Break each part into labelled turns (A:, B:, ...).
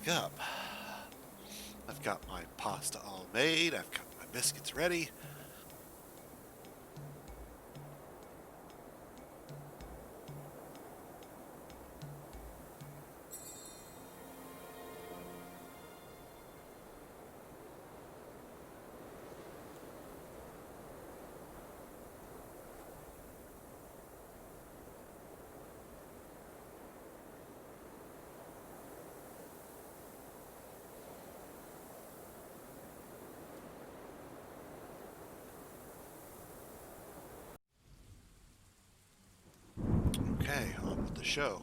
A: back up. I've got my pasta all made. I've got my biscuits ready. Okay, on with the show.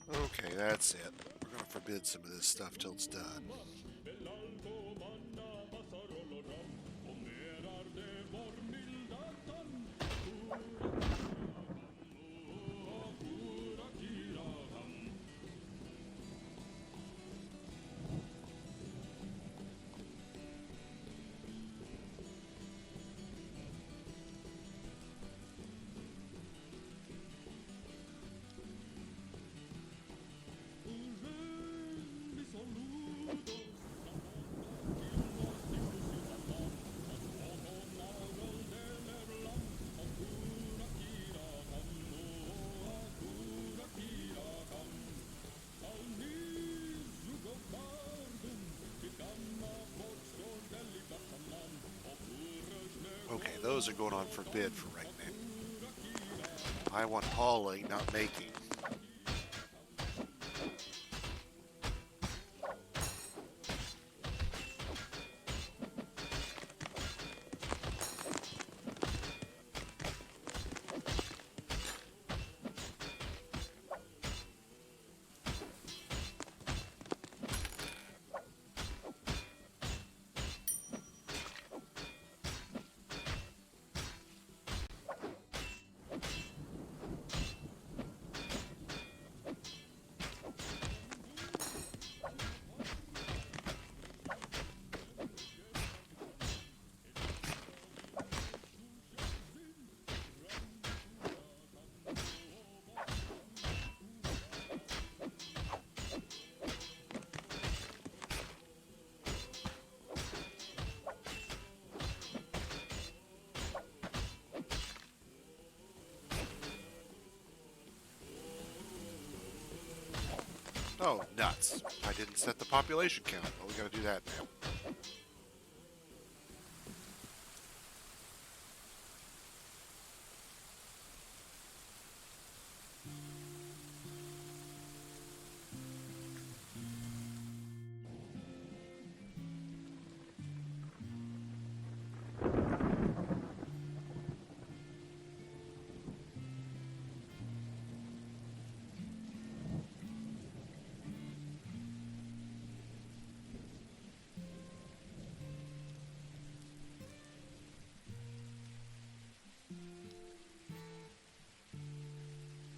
A: Okay, that's it. We're going to forbid some of this stuff till it's done. Okay, those are going on for bid for right now. I want hauling, not making. Oh, nuts. I didn't set the population count. Well, we gotta do that now.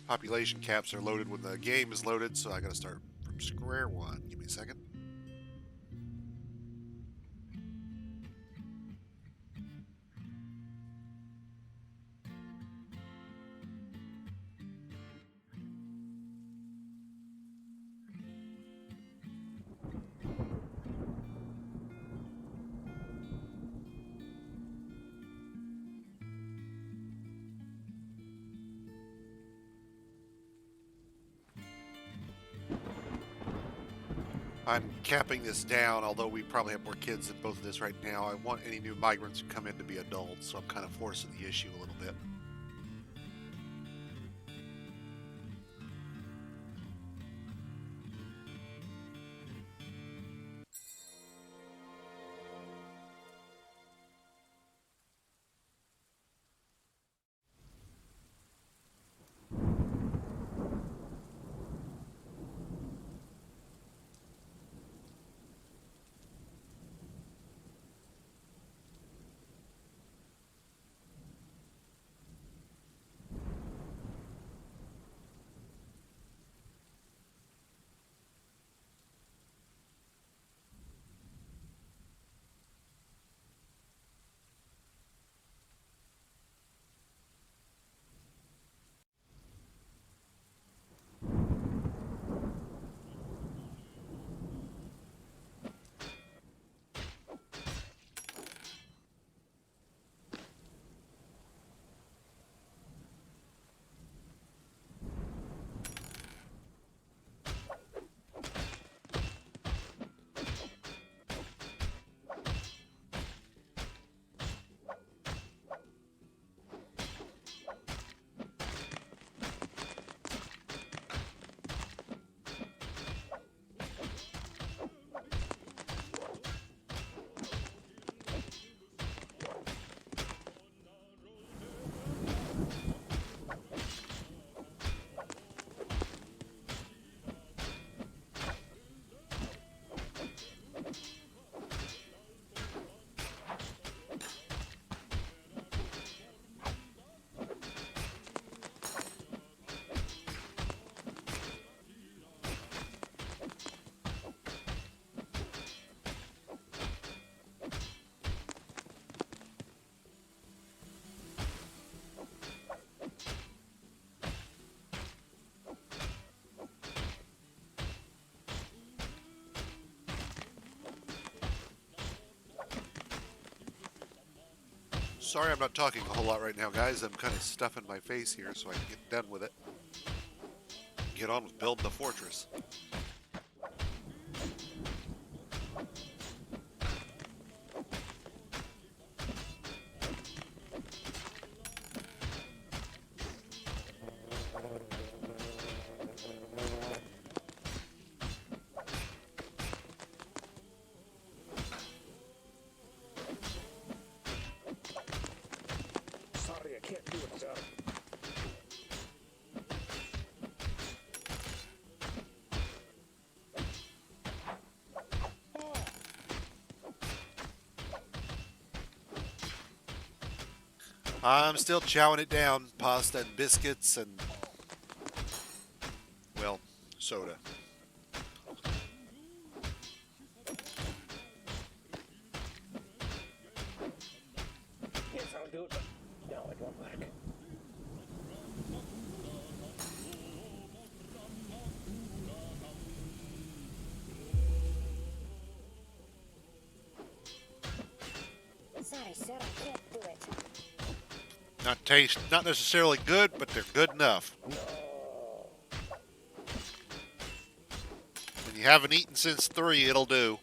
A: Population caps are loaded when the game is loaded, so I gotta start from square one. Give me a second. I'm capping this down, although we probably have more kids than both of this right now. I want any new migrants who come in to be adults, so I'm kind of forcing the issue a little bit. Sorry I'm not talking a whole lot right now, guys. I'm kind of stuffing my face here so I can get done with it. Get on with building the fortress.
B: Sorry, I can't do it, sir.
A: I'm still chowing it down. Pasta and biscuits and, well, soda.
B: Yes, I'll do it, but no, it won't work.
C: Sorry, sir, I can't do it.
A: Not necessarily good, but they're good enough.
B: No.
A: When you haven't eaten since 3, it'll do.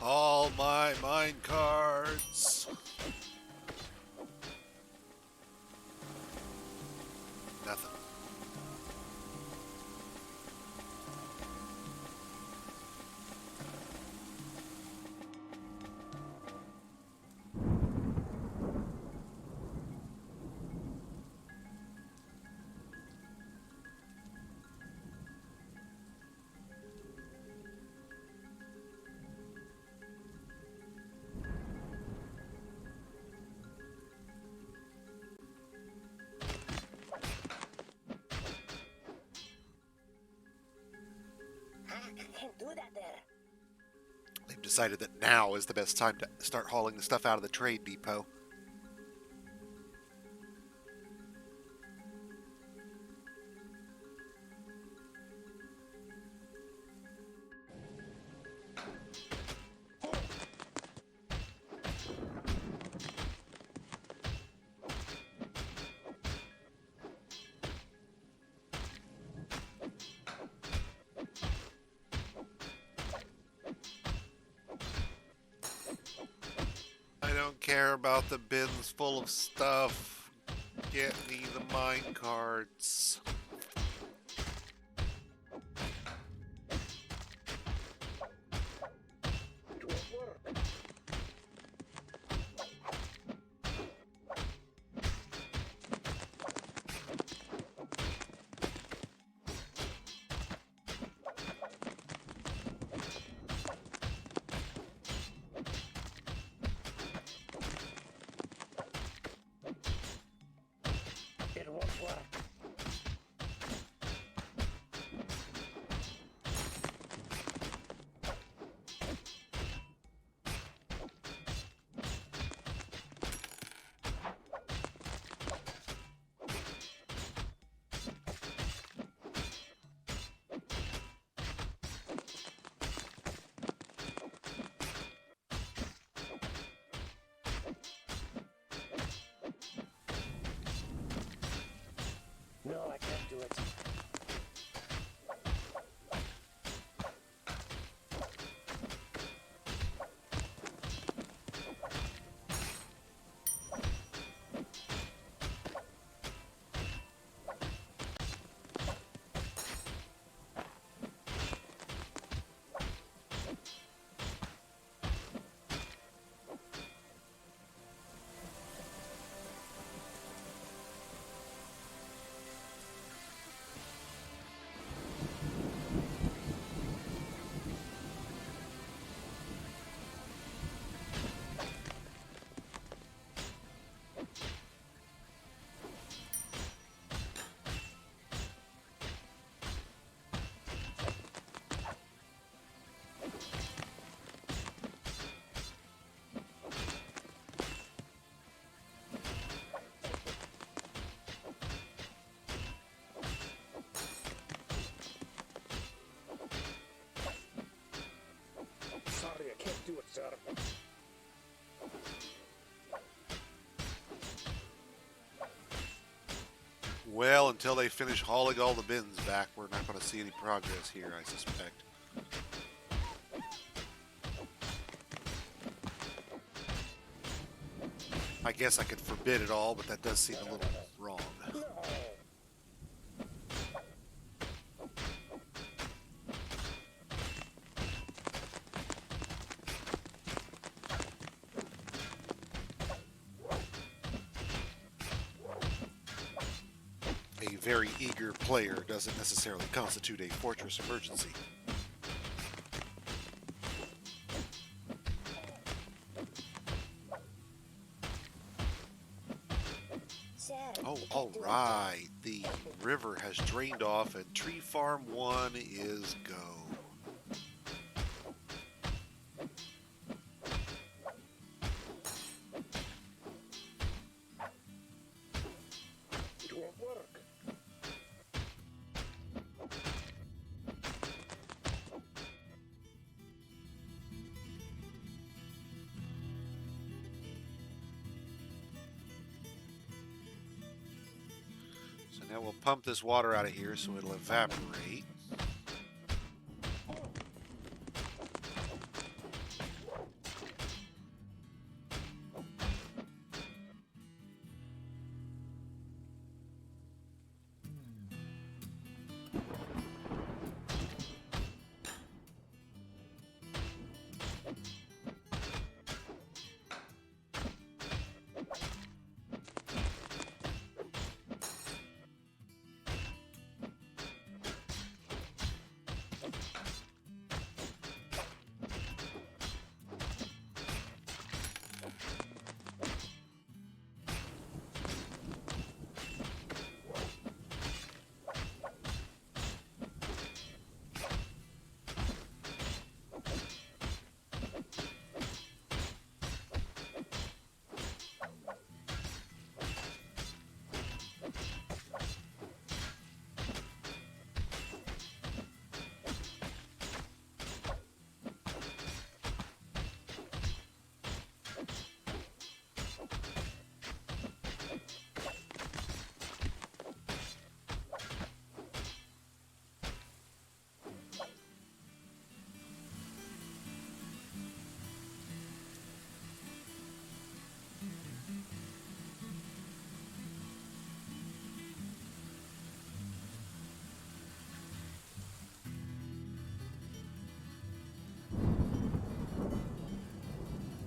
A: All my mine cards. Nothing.
C: I can't do that there.
A: They've decided that now is the best time to start hauling the stuff out of the trade depot. I don't care about the bins full of stuff. Get me the mine carts.
B: It won't work. It won't work.
A: until they finish hauling all the bins back, we're not going to see any progress here, I suspect. I guess I could forbid it all, but that does seem a little wrong. A very eager player doesn't necessarily constitute a fortress emergency. Oh, all right. The river has drained off and Tree Farm 1 is go.
B: It won't work.
A: So now we'll pump this water out of here so it'll evaporate.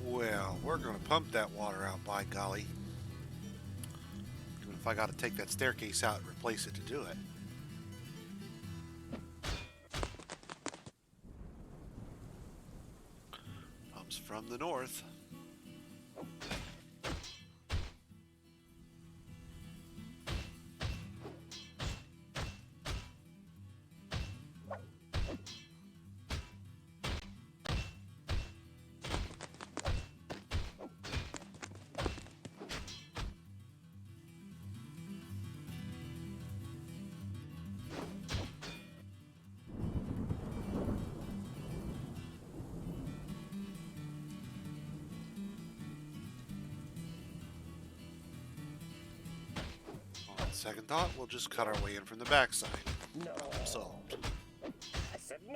A: Well, we're going to pump that water out, by golly. Even if I got to take that staircase out and replace it to do it. Pumps from the north. On second thought, we'll just cut our way in from the backside.
B: No.
A: Solved.
B: I said no.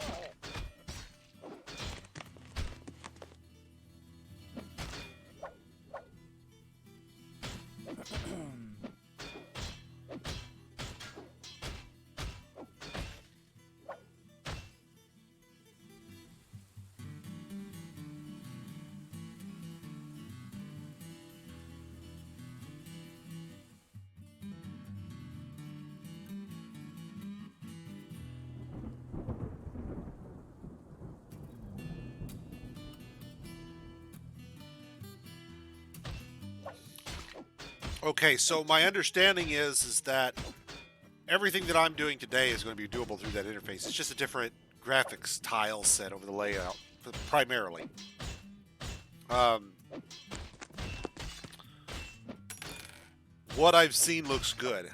A: Okay, so my understanding is that everything that I'm doing today is going to be doable through that interface. It's just a different graphics tile set over the layout, primarily. What I've seen looks good.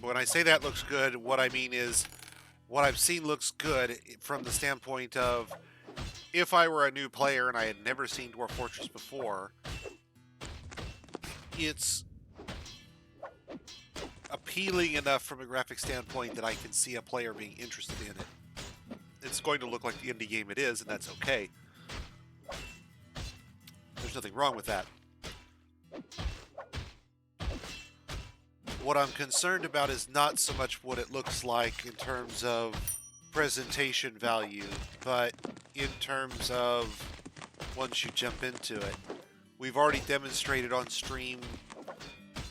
A: When I say that looks good, what I mean is what I've seen looks good from the standpoint of if I were a new player and I had never seen Dwarf Fortress before, it's appealing enough from a graphic standpoint that I can see a player being interested in it. It's going to look like the indie game it is, and that's okay. There's nothing wrong with that. What I'm concerned about is not so much what it looks like in terms of presentation value, but in terms of once you jump into it. We've already demonstrated on stream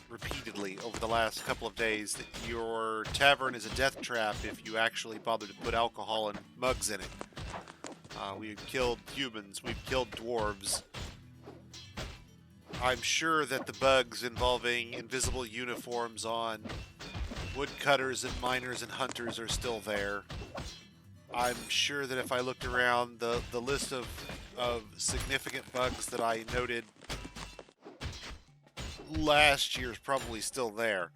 A: repeatedly over the last couple of days that your tavern is a death trap if you actually bother to put alcohol and mugs in it. We've killed humans, we've killed dwarves. I'm sure that the bugs involving invisible uniforms on woodcutters and miners and hunters are still there. I'm sure that if I looked around, the list of significant bugs that I noted last year is probably still there.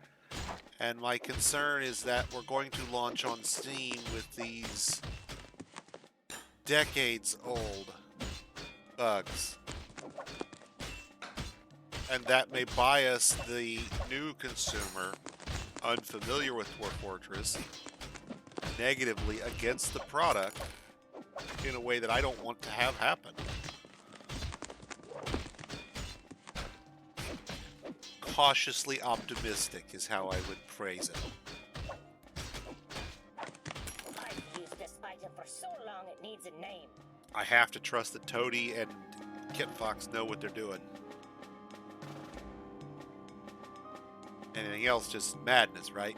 A: And my concern is that we're going to launch on Steam with these decades-old bugs. And that may bias the new consumer, unfamiliar with Dwarf Fortress, negatively against the product in a way that I don't want to have happen. Cautiously optimistic is how I would phrase it.
C: I've used this item for so long it needs a name.
A: I have to trust that Toady and Kit Fox know what they're doing. Anything else, just madness, right?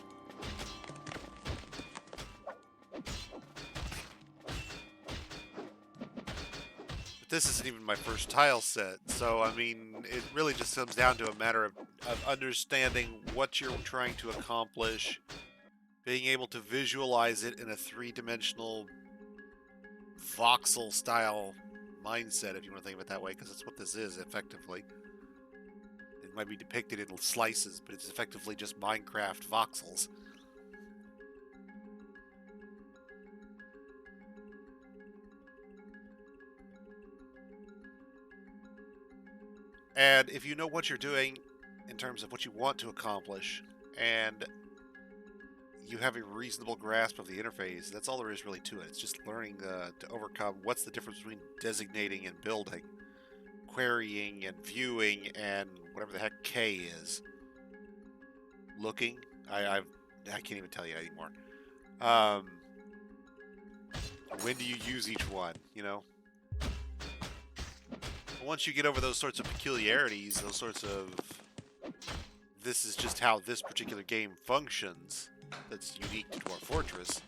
A: But this isn't even my first tile set, so I mean, it really just comes down to a matter of understanding what you're trying to accomplish, being able to visualize it in a three-dimensional voxel style mindset, if you want to think of it that way, because that's what this is effectively. It might be depicted in slices, but it's effectively just Minecraft voxels. And if you know what you're doing in terms of what you want to accomplish, and you have a reasonable grasp of the interface, that's all there is really to it. It's just learning to overcome what's the difference between designating and building, querying and viewing, and whatever the heck K is. Looking? I can't even tell you anymore. When do you use each one, you know? Once you get over those sorts of peculiarities, those sorts of this is just how this particular game functions that's unique to Dwarf Fortress,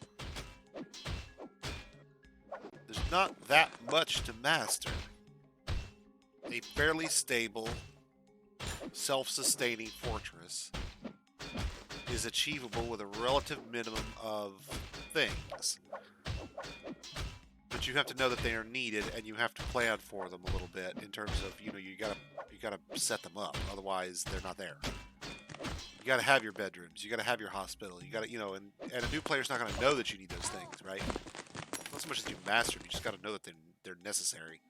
A: there's not that much to master. A fairly stable, self-sustaining fortress is achievable with a relative minimum of things. But you have to know that they are needed, and you have to plan for them a little bit in terms of, you know, you gotta set them up. Otherwise, they're not there. You gotta have your bedrooms. You gotta have your hospital. You gotta, you know, and a new player's not gonna know that you need those things, right? Not so much as you master them. You just gotta know that they're necessary.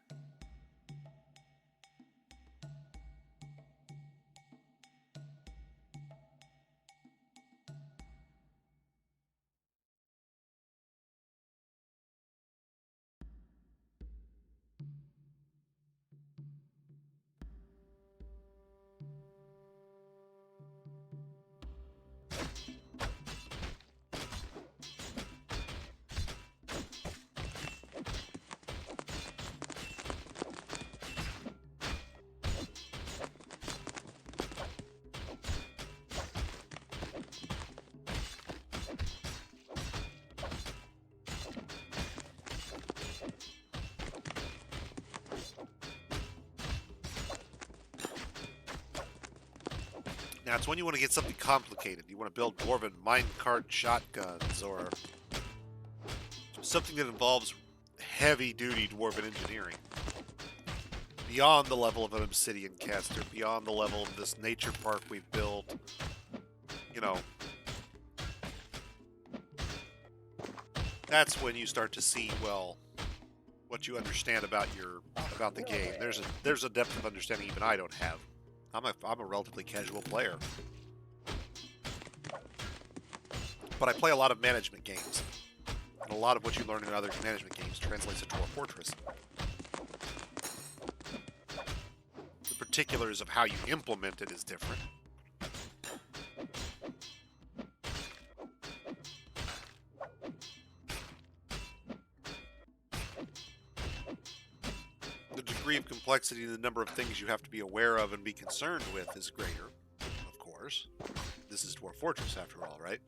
A: Now, it's when you want to get something complicated. You want to build dwarven minecart shotguns, or something that involves heavy-duty dwarven engineering. Beyond the level of an obsidian caster, beyond the level of this nature park we've built. You know, that's when you start to see, well, what you understand about the game. There's a depth of understanding even I don't have. I'm a relatively casual player. But I play a lot of management games. And a lot of what you learn in other management games translates to Dwarf Fortress. The particulars of how you implement it is different. The degree of complexity and the number of things you have to be aware of and be concerned with is greater, of course. This is Dwarf Fortress, after all, right?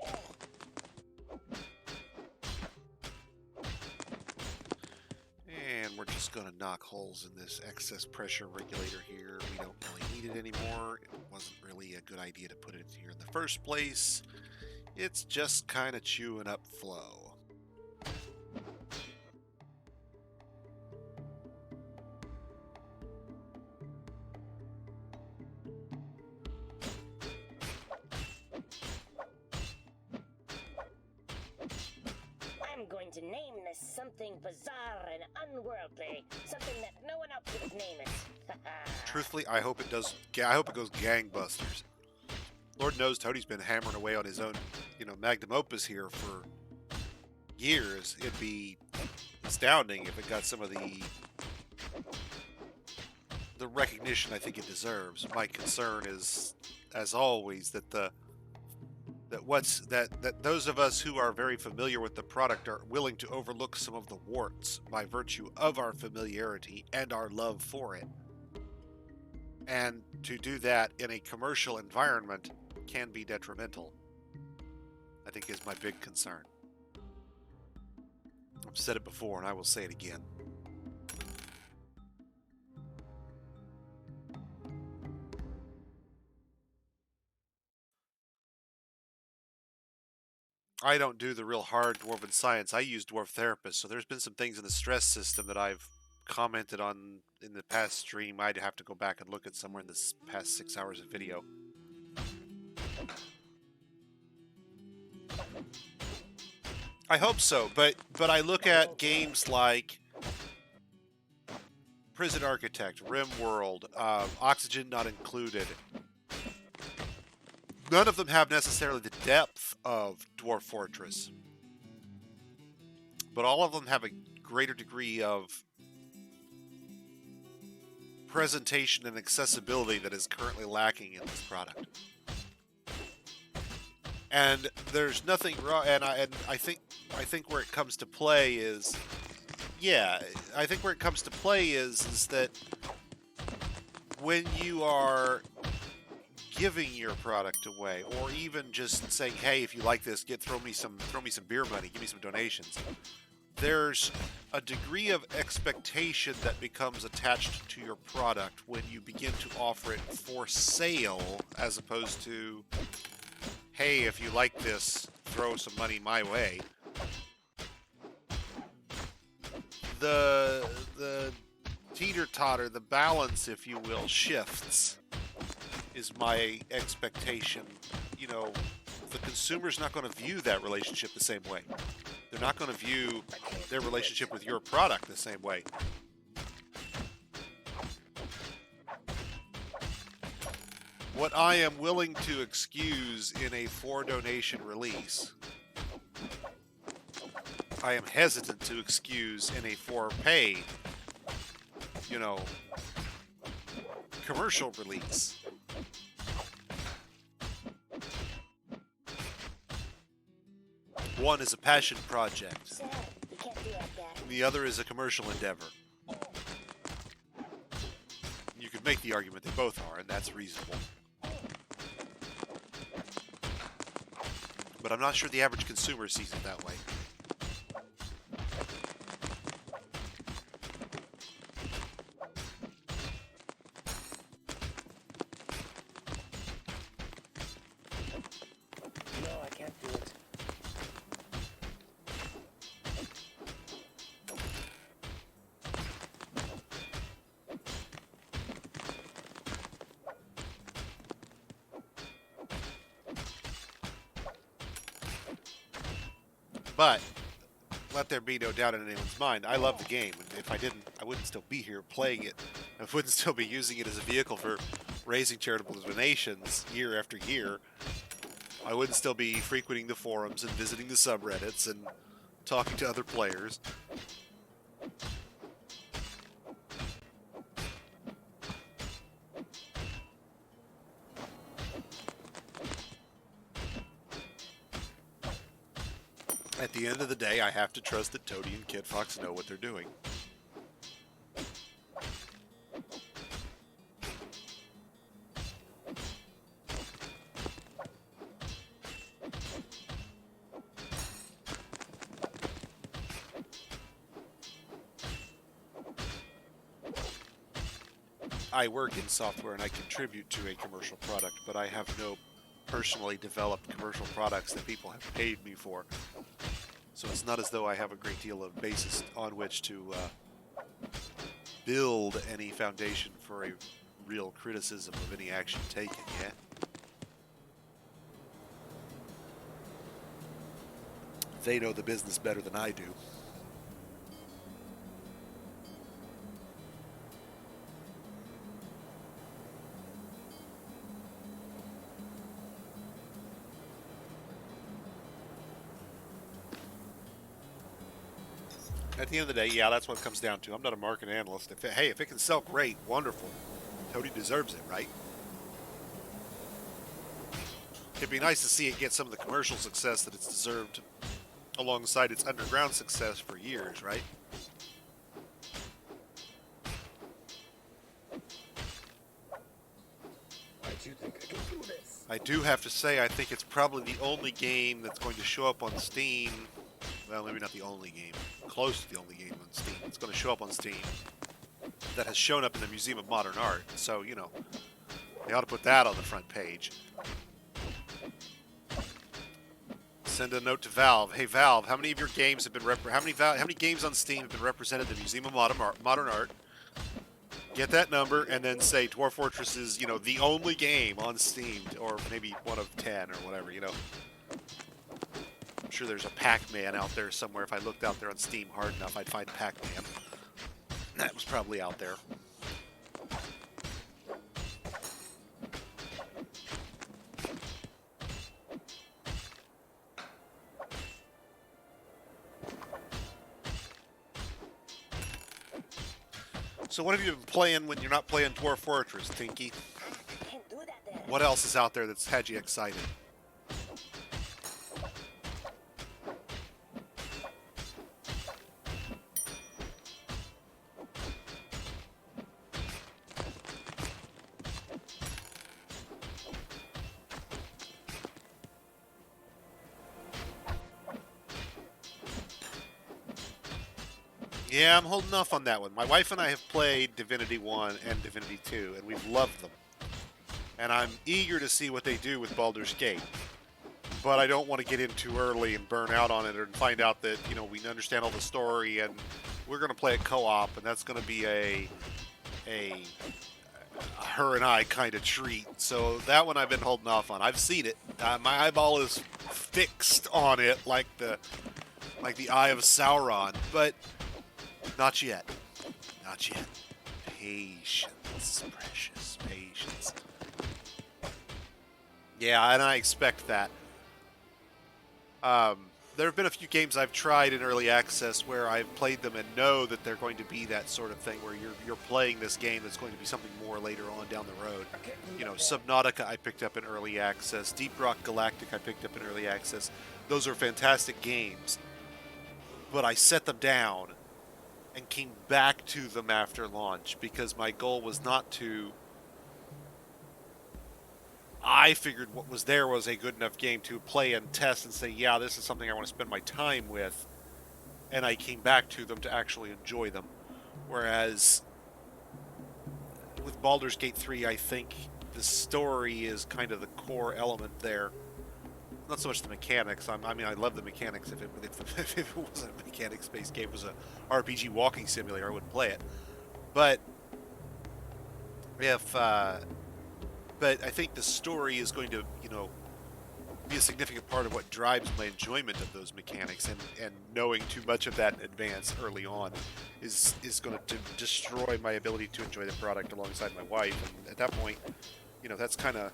A: And we're just going to knock holes in this excess pressure regulator here. We don't really need it anymore. It wasn't really a good idea to put it here in the first place. It's just kind of chewing up flow.
C: I'm going to name this something bizarre and unworldly. Something that no one else would name it.
A: Truthfully, I hope it does. I hope it goes gangbusters. Lord knows Toadie's been hammering away on his own, magnum opus here for years. It'd be astounding if it got some of the recognition I think it deserves. My concern is, as always, that those of us who are very familiar with the product are willing to overlook some of the warts by virtue of our familiarity and our love for it. And to do that in a commercial environment can be detrimental, I think, is my big concern. I've said it before and I will say it again. I don't do the real hard Dwarven science. I use Dwarf Therapist, so there's been some things in the stress system that I've commented on in the past stream. I'd have to go back and look at somewhere in this past 6 hours of video. I hope so, but I look at games like Prison Architect, RimWorld, Oxygen Not Included. None of them have necessarily the depth of Dwarf Fortress, but all of them have a greater degree of presentation and accessibility that is currently lacking in this product. And there's nothing wrong. And I think where it comes to play is, is that when you are giving your product away, or even just saying, "Hey, if you like this, throw me some beer money, give me some donations." There's a degree of expectation that becomes attached to your product when you begin to offer it for sale, as opposed to, "Hey, if you like this, throw some money my way." The teeter-totter, the balance, if you will, shifts, is my expectation. The consumer's not going to view that relationship the same way. They're not going to view their relationship with your product the same way. What I am willing to excuse in a for-donation release, I am hesitant to excuse in a for-pay, commercial release. One is a passion project.
C: Sir, you can't do like that.
A: The other is a commercial endeavor. You could make the argument they both are, and that's reasonable. But I'm not sure the average consumer sees it that way.
B: No, I can't do it.
A: But let there be no doubt in anyone's mind, I love the game, and if I didn't, I wouldn't still be here playing it. I wouldn't still be using it as a vehicle for raising charitable donations year after year. I wouldn't still be frequenting the forums and visiting the subreddits and talking to other players. At the end of the day, I have to trust that Toady and Kid Fox know what they're doing. I work in software and I contribute to a commercial product, but I have no personally developed commercial products that people have paid me for. So it's not as though I have a great deal of basis on which to build any foundation for a real criticism of any action taken yet. They know the business better than I do. At the end of the day, yeah, that's what it comes down to. I'm not a market analyst. If it can sell, great, wonderful. Toady deserves it, right? It'd be nice to see it get some of the commercial success that it's deserved alongside its underground success for years, right?
B: Why'd you think I could do this?
A: I do have to say, I think it's probably the only game that's going to show up on Steam. Well, maybe not the only game. Close to the only game on Steam. It's going to show up on Steam that has shown up in the Museum of Modern Art. So, you know, they ought to put that on the front page. Send a note to Valve. Hey, Valve, how many of your games have been how many games on Steam have been represented in the Museum of Modern Art? Get that number and then say Dwarf Fortress is, you know, the only game on Steam, or maybe one of 10 or whatever, you know. I'm sure there's a Pac-Man out there somewhere. If I looked out there on Steam hard enough, I'd find Pac-Man. That was probably out there. So what have you been playing when you're not playing Dwarf Fortress, Tinky?
C: Can't do that there.
A: What else is out there that's had you excited? Yeah, I'm holding off on that one. My wife and I have played Divinity 1 and Divinity 2, and we've loved them. And I'm eager to see what they do with Baldur's Gate. But I don't want to get in too early and burn out on it and find out that, you know, we understand all the story and we're going to play it co-op, and that's going to be a her and I kind of treat. So that one I've been holding off on. I've seen it. My eyeball is fixed on it like the eye of Sauron, but not yet. Not yet. Patience, precious patience. Yeah, and I expect that. There have been a few games I've tried in early access where I've played them and know that they're going to be that sort of thing where you're playing this game that's going to be something more later on down the road. You know, Subnautica I picked up in early access. Deep Rock Galactic I picked up in early access. Those are fantastic games. But I set them down and came back to them after launch because my goal was not to... I figured what was there was a good enough game to play and test and say, yeah, this is something I want to spend my time with. And I came back to them to actually enjoy them. Whereas with Baldur's Gate 3, I think the story is kind of the core element there. Not so much the mechanics. I mean, I love the mechanics. If it wasn't a mechanics-based game, it was a RPG walking simulator, I wouldn't play it. But but I think the story is going to, you know, be a significant part of what drives my enjoyment of those mechanics, and knowing too much of that in advance early on is going to destroy my ability to enjoy the product alongside my wife. And at that point, you know, that's kind of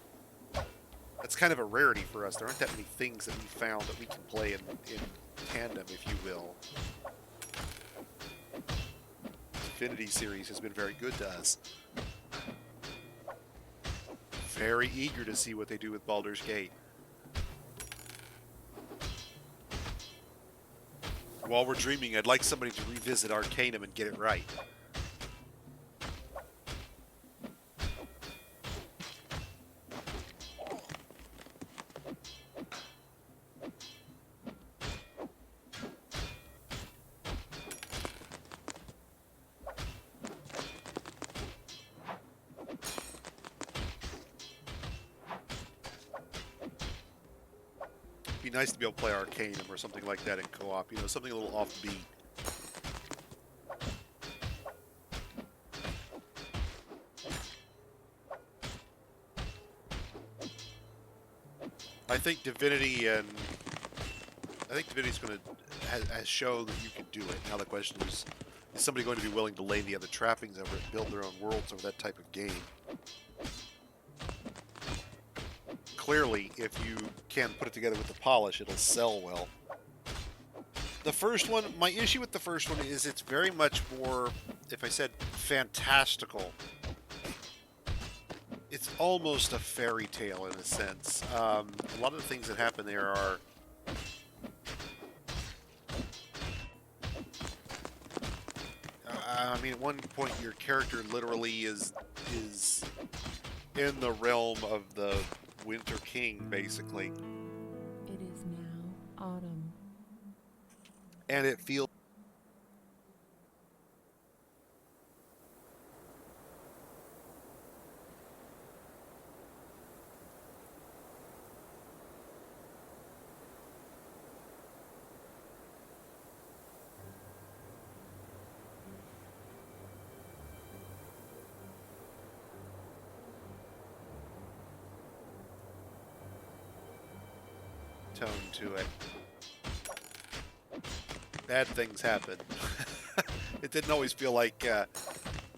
A: That's kind of a rarity for us. There aren't that many things that we found that we can play in tandem, if you will. Infinity series has been very good to us. Very eager to see what they do with Baldur's Gate. While we're dreaming, I'd like somebody to revisit Arcanum and get it right. Be nice to be able to play Arcanum or something like that in co-op, you know, something a little offbeat. I think Divinity's going to has shown that you can do it. Now the question is somebody going to be willing to lay the other trappings over it, build their own worlds over that type of game? Clearly, if you can put it together with the polish, it'll sell well. The first one, my issue with the first one is it's very much more, if I said fantastical, it's almost a fairy tale in a sense. A lot of the things that happen there are I mean, at one point your character literally is in the realm of the Winter King, basically.
D: It is now autumn.
A: And it feels tone to it. Bad things happen. It didn't always feel like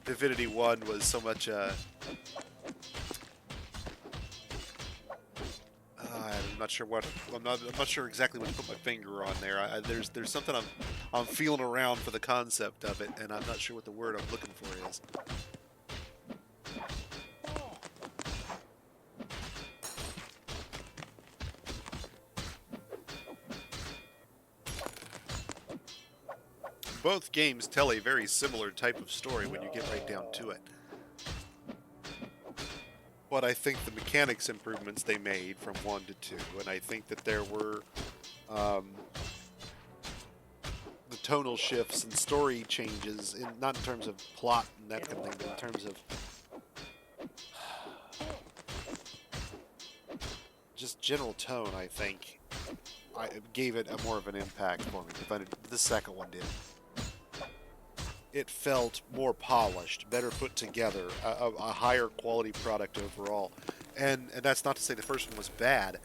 A: Divinity 1 was so much I'm not sure what I'm not sure exactly what to put my finger on there. There's something I'm feeling around for the concept of it, and I'm not sure what the word I'm looking for is. Both games tell a very similar type of story when you get right down to it. But I think the mechanics improvements they made from 1 to 2, and I think that there were the tonal shifts and story changes, not in terms of plot and that kind of thing, but in terms of just general tone, I think I gave it a more of an impact for me. The second one did. It felt more polished, better put together, a higher quality product overall. And that's not to say the first one was bad.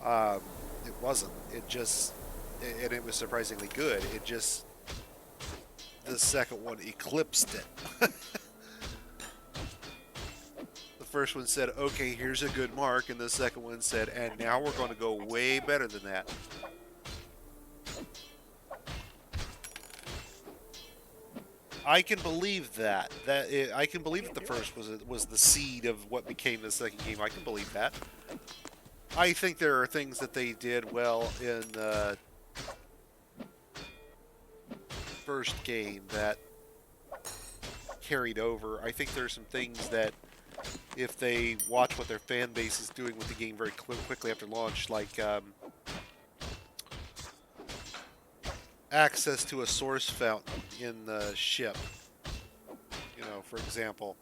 A: It wasn't. And it was surprisingly good. The second one eclipsed it. The first one said, okay, here's a good mark, and the second one said, and now we're going to go way better than that. I can believe that. I can believe that the first was the seed of what became the second game. I can believe that. I think there are things that they did well in the first game that carried over. I think there are some things that, if they watch what their fan base is doing with the game very quickly after launch, like access to a source fountain in the ship, you know, for example,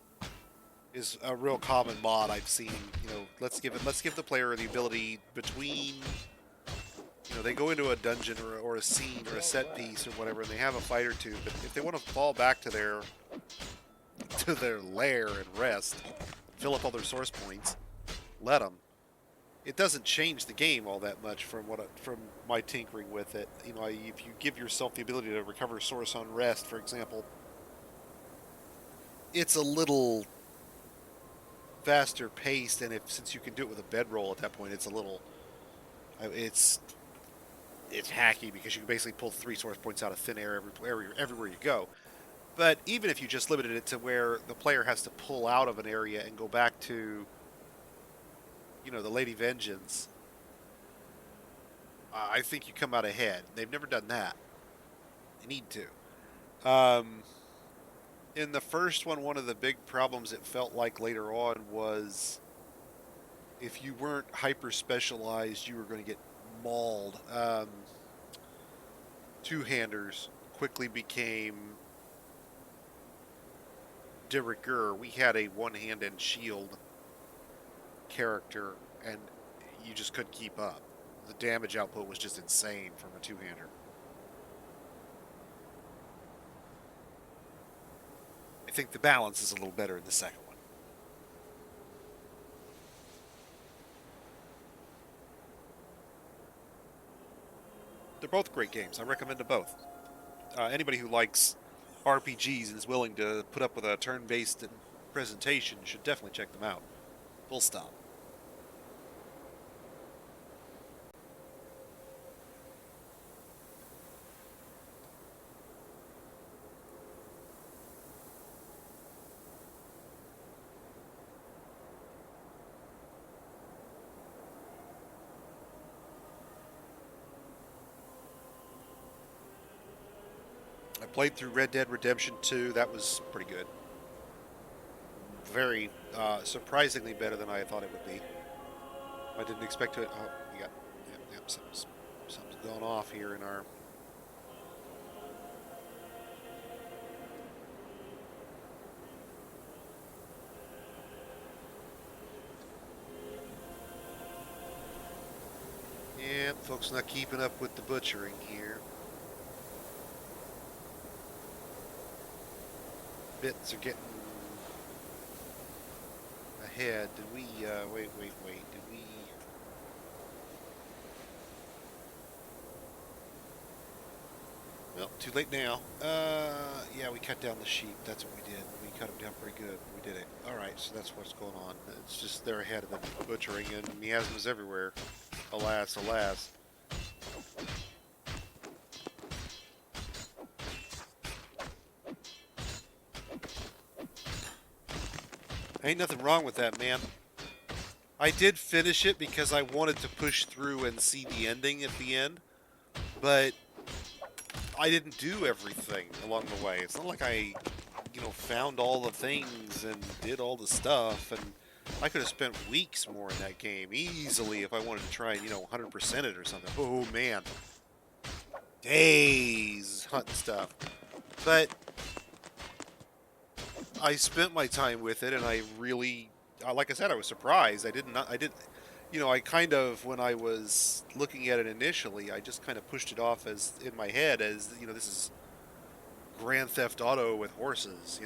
A: is a real common mod I've seen. You know, let's give the player the ability between, you know, they go into a dungeon or a scene or a set piece or whatever, and they have a fight or two, but if they want to fall back to their lair and rest, fill up all their source points, let them. It doesn't change the game all that much from my tinkering with it. You know, if you give yourself the ability to recover source on rest, for example, it's a little faster paced, and since you can do it with a bedroll at that point, it's a little, it's hacky because you can basically pull 3 source points out of thin air everywhere you go. But even if you just limited it to where the player has to pull out of an area and go back to, the Lady Vengeance, I think you come out ahead. They've never done that. They need to. In the first one of the big problems it felt like later on was if you weren't hyper specialized, you were going to get mauled. Two-handers quickly became de rigueur. We had a one-hand and shield character, and you just couldn't keep up. The damage output was just insane from a two-hander. I think the balance is a little better in the second one. They're both great games. I recommend them both. Anybody who likes RPGs and is willing to put up with a turn-based presentation should definitely check them out. Full stop. I played through Red Dead Redemption 2. That was pretty good. Very surprisingly better than I thought it would be. I didn't expect to. Oh, we got something's gone off here in our. Yeah, folks not keeping up with the butchering here. Bits are getting ahead. Did we, wait, did we... Well, too late now. Yeah, we cut down the sheep. That's what we did. We cut them down pretty good. We did it. Alright, so that's what's going on. It's just they're ahead of the butchering, and miasmas everywhere. Alas, alas. Ain't nothing wrong with that, man. I did finish it because I wanted to push through and see the ending at the end, but I didn't do everything along the way. It's not like I, found all the things and did all the stuff, and I could have spent weeks more in that game easily if I wanted to try and, 100% it or something. Oh, man. Days hunting stuff. But I spent my time with it, and I really, like I said, I was surprised. I kind of, when I was looking at it initially, I just kind of pushed it off as, in my head, as, this is Grand Theft Auto with horses,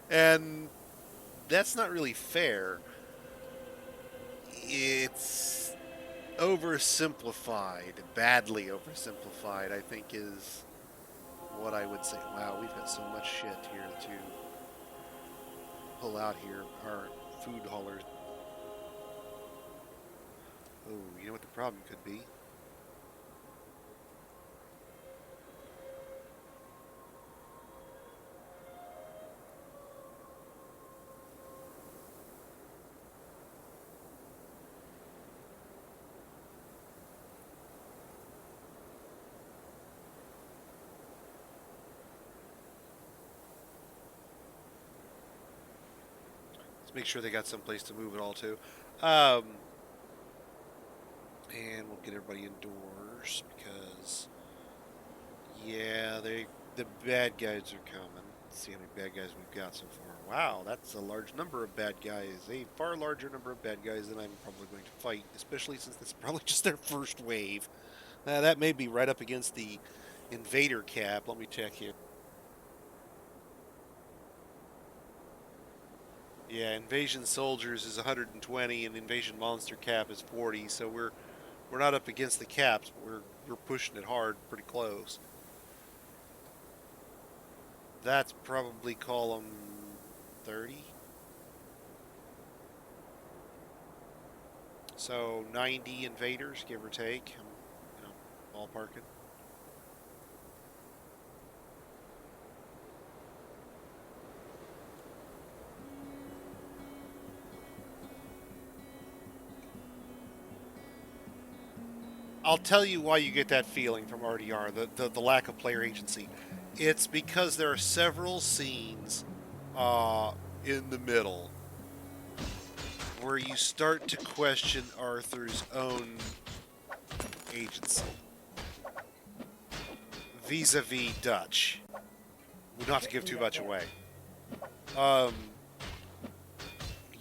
A: And that's not really fair. It's oversimplified, badly oversimplified, I think is what I would say. Wow, we've got so much shit here to pull out here. Our food haulers. Oh, you know what the problem could be? Make sure they got some place to move it all to. And we'll get everybody indoors because, yeah, the bad guys are coming. Let's see how many bad guys we've got so far. Wow, that's a large number of bad guys. A far larger number of bad guys than I'm probably going to fight, especially since this is probably just their first wave. That may be right up against the invader cap. Let me check here. Yeah, invasion soldiers is 120 and invasion monster cap is 40, so we're not up against the caps, but we're pushing it hard, pretty close. That's probably column 30. So 90 invaders, give or take. I'm, ballparking. I'll tell you why you get that feeling from RDR, the lack of player agency. It's because there are several scenes in the middle where you start to question Arthur's own agency vis-a-vis Dutch. Not to give too much away.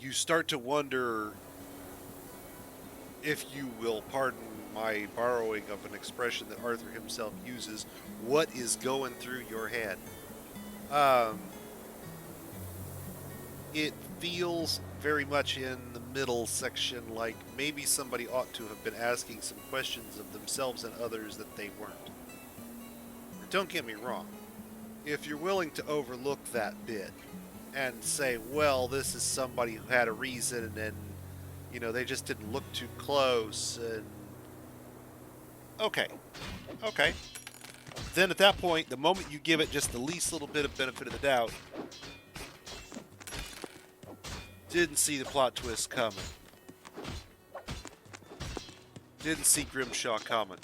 A: You start to wonder, if you will pardon my borrowing of an expression that Arthur himself uses, what is going through your head? It feels very much in the middle section like maybe somebody ought to have been asking some questions of themselves and others that they weren't. Don't get me wrong. If you're willing to overlook that bit and say, well, this is somebody who had a reason and, they just didn't look too close and... Okay. Then at that point, the moment you give it just the least little bit of benefit of the doubt, didn't see the plot twist coming. Didn't see Grimshaw coming.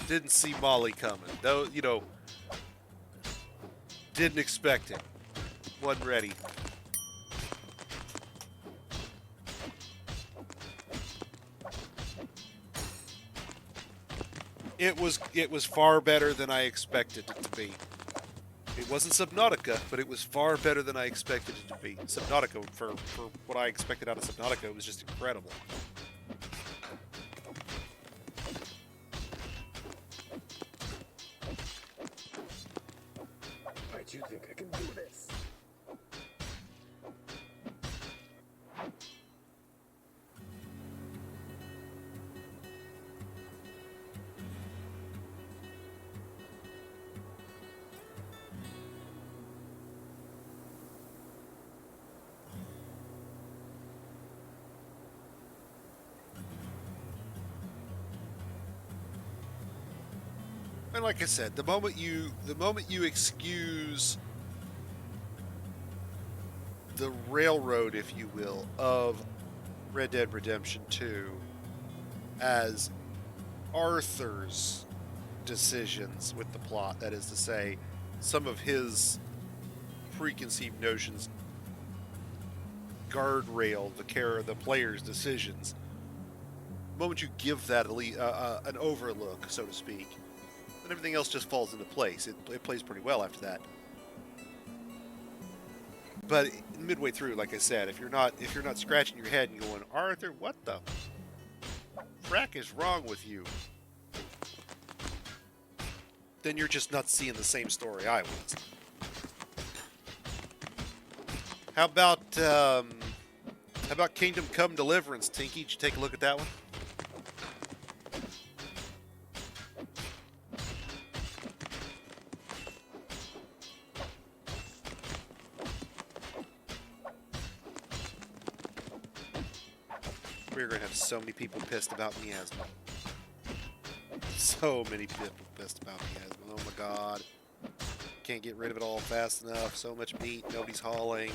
A: Didn't see Molly coming. Though, didn't expect it. Wasn't ready. It was far better than I expected it to be. It wasn't Subnautica, but it was far better than I expected it to be. Subnautica, for what I expected out of Subnautica, was just incredible.
B: Why do you think I can do this?
A: And like I said, the moment you excuse the railroad, if you will, of Red Dead Redemption 2 as Arthur's decisions with the plot, that is to say, some of his preconceived notions guardrail the player's decisions. The moment you give that an overlook, so to speak, then everything else just falls into place. It plays pretty well after that. But midway through, like I said, if you're not scratching your head and going, Arthur, what the frack is wrong with you? Then you're just not seeing the same story I was. How about Kingdom Come Deliverance, Tinky? Did you take a look at that one? We're going to have so many people pissed about miasma. So many people pissed about miasma. Oh my god. Can't get rid of it all fast enough. So much meat. Nobody's hauling.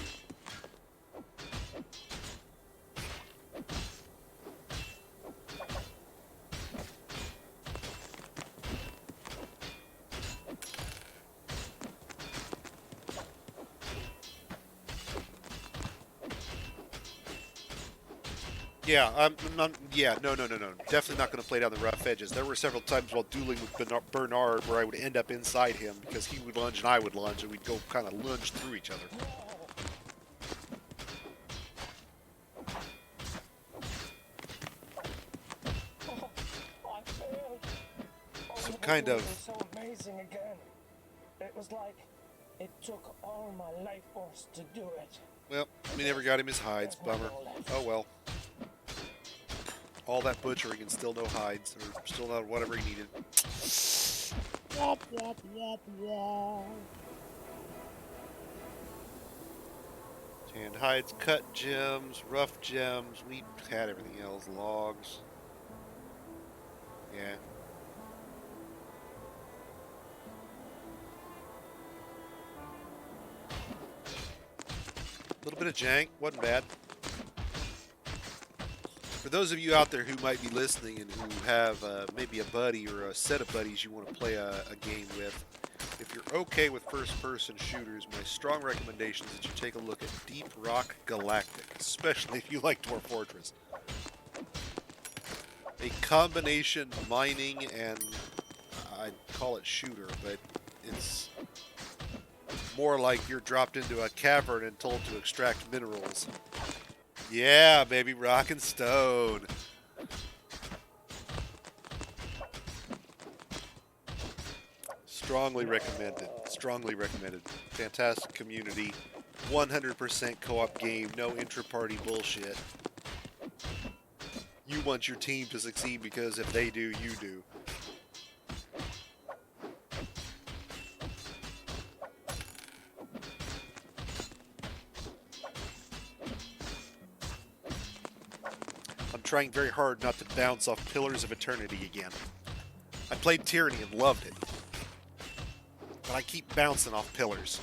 A: Yeah, no. Definitely not going to play down the rough edges. There were several times while dueling with Bernard where I would end up inside him because he would lunge and I would lunge, and we'd go kind of lunge through each other.
B: I failed.
A: Some
B: But
A: kind
B: it
A: of...
B: was so amazing again. It was like it took all my life force to do it.
A: Well, we never got him his hides. Bummer. Oh well. All that butchering and still no hides, or still not whatever he needed. Womp, womp, womp, womp. Tanned hides, cut gems, rough gems. We had everything else. Logs. Yeah. A little bit of jank. Wasn't bad. For those of you out there who might be listening and who have maybe a buddy or a set of buddies you want to play a game with, if you're okay with first-person shooters, my strong recommendation is that you take a look at Deep Rock Galactic, especially if you like Dwarf Fortress. A combination mining and I'd call it shooter, but it's more like you're dropped into a cavern and told to extract minerals. Yeah, baby, rock and stone. Strongly recommended. Strongly recommended. Fantastic community. 100% co-op game. No intra-party bullshit. You want your team to succeed because if they do, you do. I'm trying very hard not to bounce off Pillars of Eternity again. I played Tyranny and loved it. But I keep bouncing off pillars.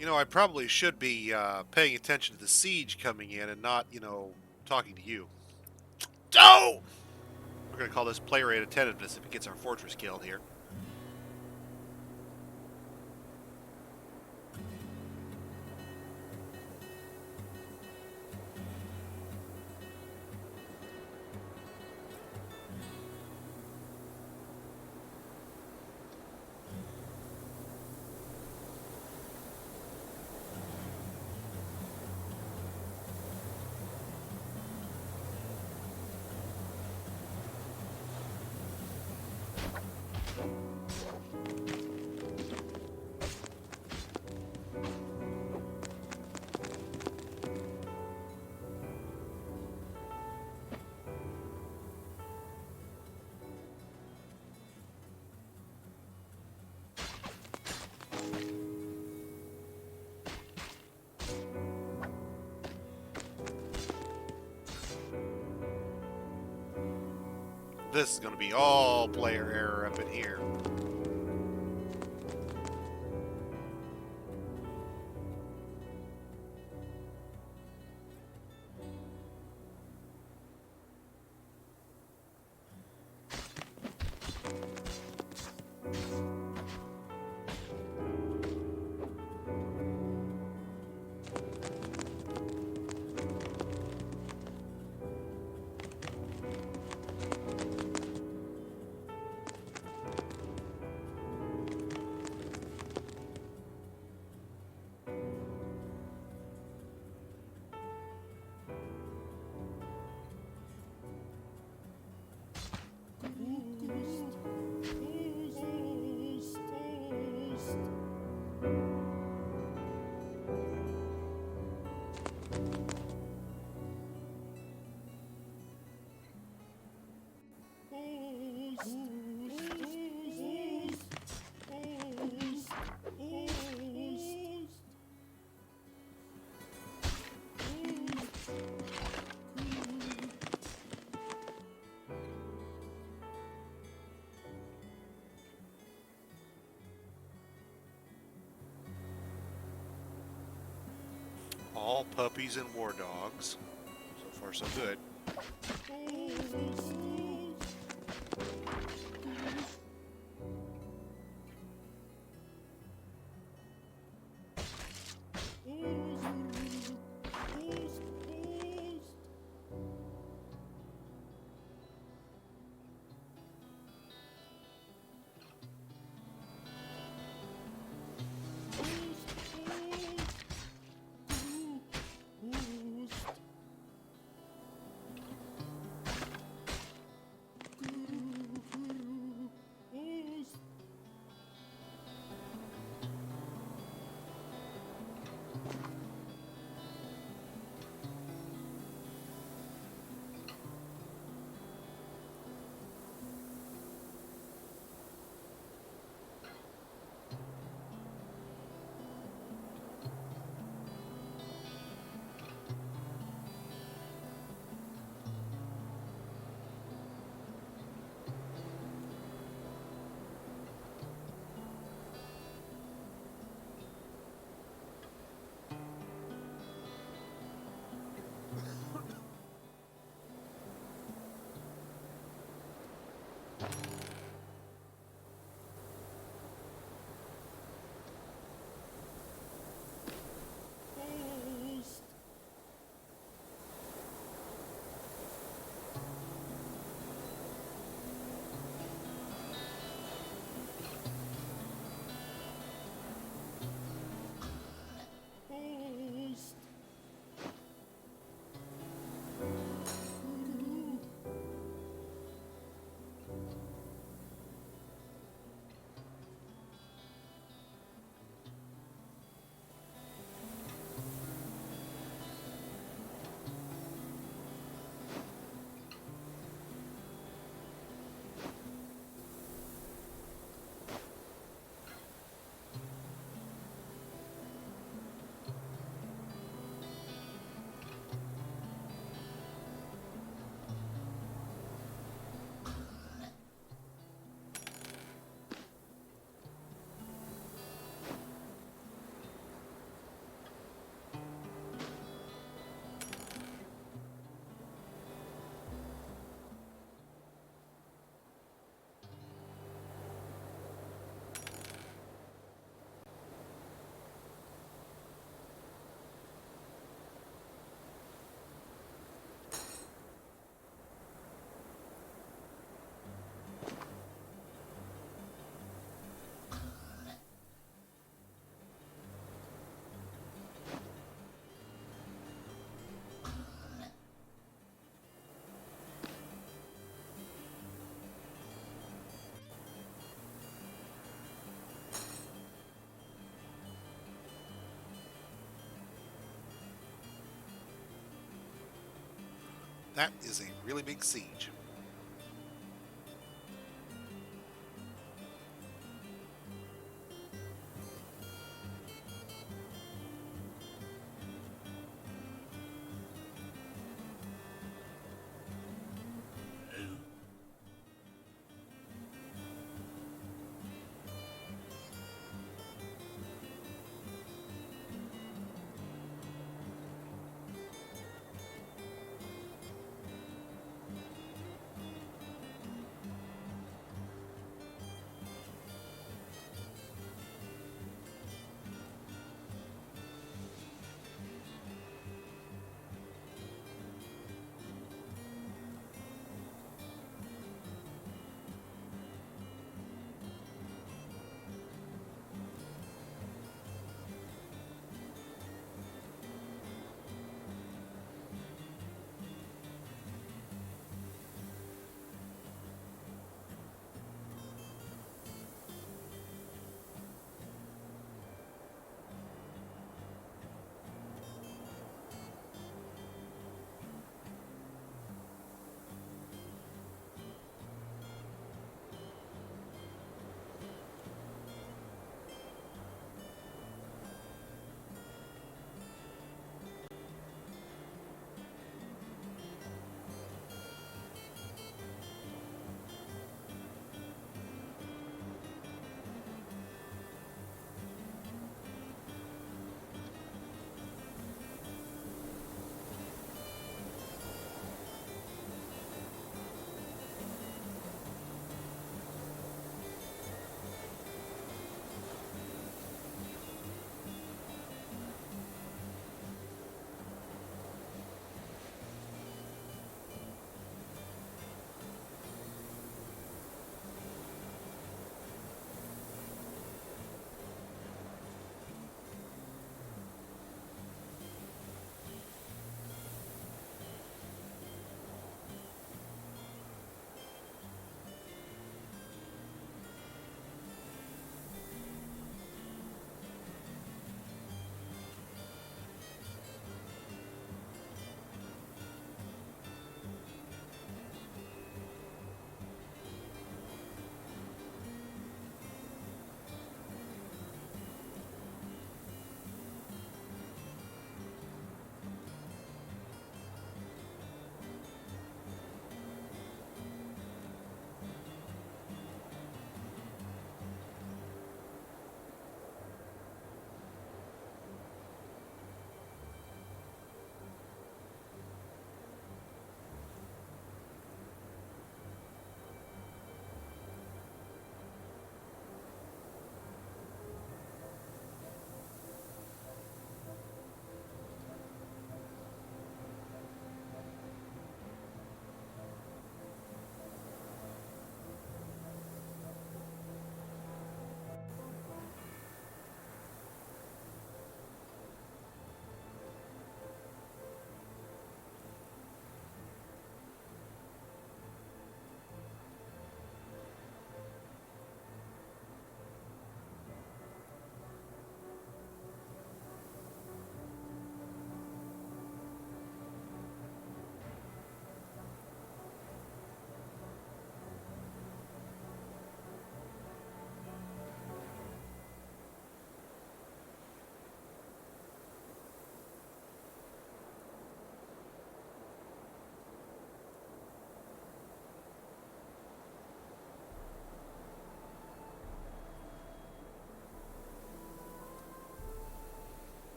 A: You know, I probably should be paying attention to the siege coming in and not, talking to you. Oh! We're going to call this player rate attentiveness if it gets our fortress killed here. This is going to be all player error up in here. All puppies and war dogs. So far, so good. That is a really big siege.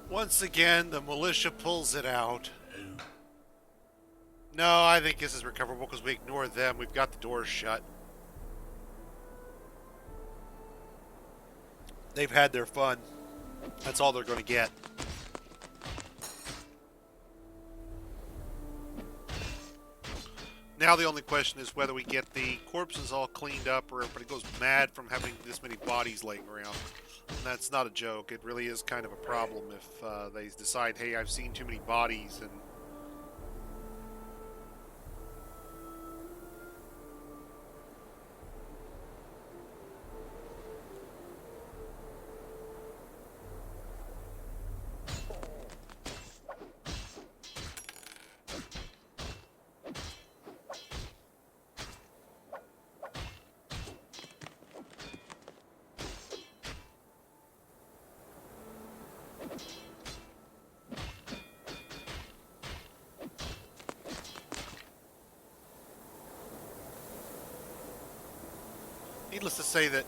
A: Once again, the militia pulls it out. No, I think this is recoverable because we ignore them. We've got the doors shut. They've had their fun. That's all they're going to get. Now the only question is whether we get the corpses all cleaned up or everybody goes mad from having this many bodies laying around. And that's not a joke. It really is kind of a problem if they decide, hey, I've seen too many bodies and needless to say that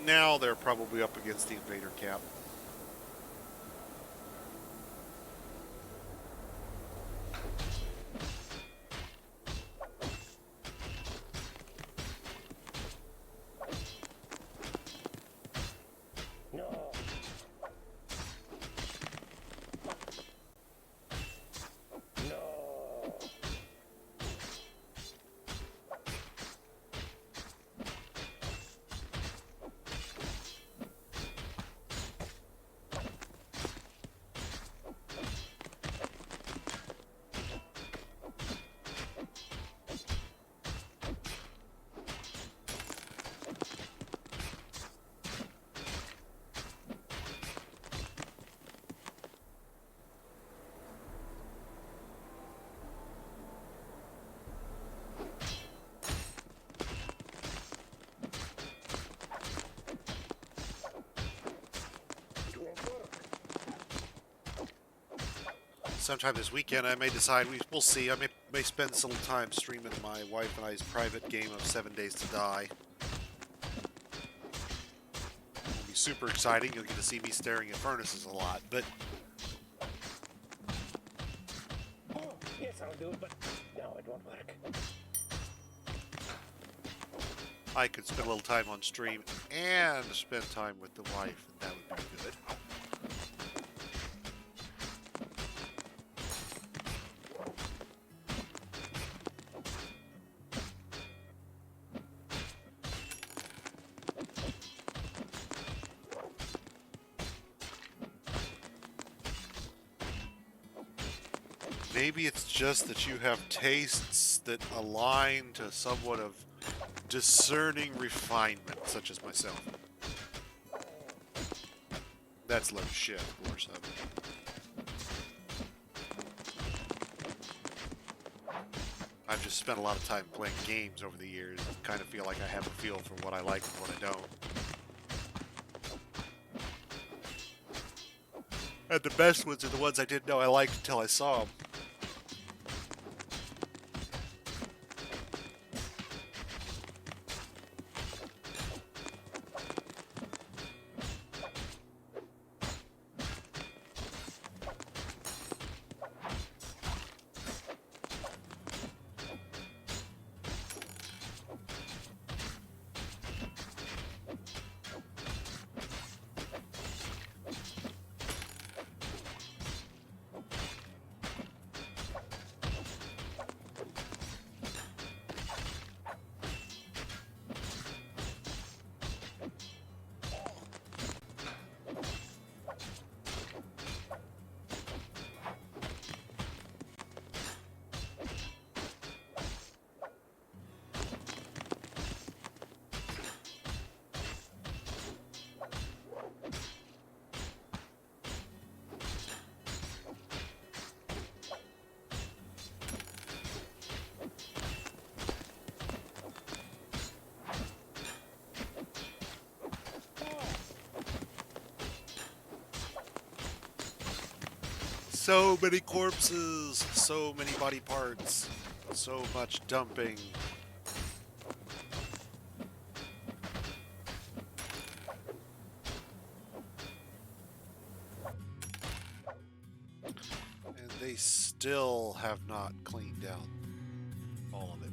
A: now they're probably up against the invader cap.
B: No. No.
A: Sometime this weekend, I may decide, we'll see, I may spend some time streaming my wife and I's private game of 7 Days to Die. It'll be super exciting. You'll get to see me staring at furnaces a lot, but
B: Oh, yes, I'll do it, but no, it won't work.
A: I could spend a little time on stream and spend time with the wife, and that would be good. Maybe it's just that you have tastes that align to somewhat of discerning refinement, such as myself. That's low shit, of course. I've just spent a lot of time playing games over the years and kind of feel like I have a feel for what I like and what I don't. And the best ones are the ones I didn't know I liked until I saw them. So many corpses, so many body parts, so much dumping. they still have not cleaned out all of it.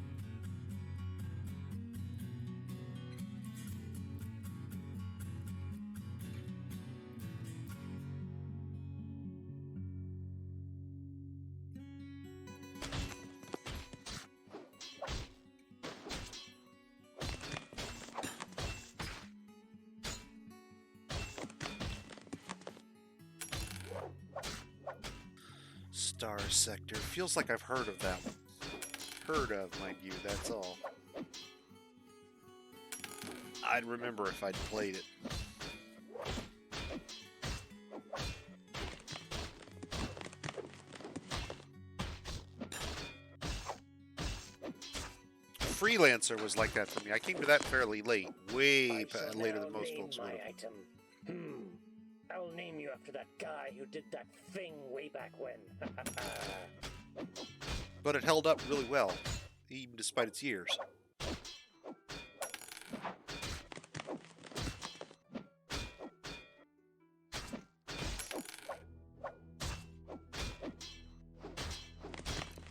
A: Star Sector. Feels like I've heard of that one. Heard of, mind you, that's all. I'd remember if I'd played it. Freelancer was like that for me. I came to that fairly late. Way later than most folks would have.
B: Item. I'll name you after that guy who did that thing way back when.
A: But it held up really well, even despite its years.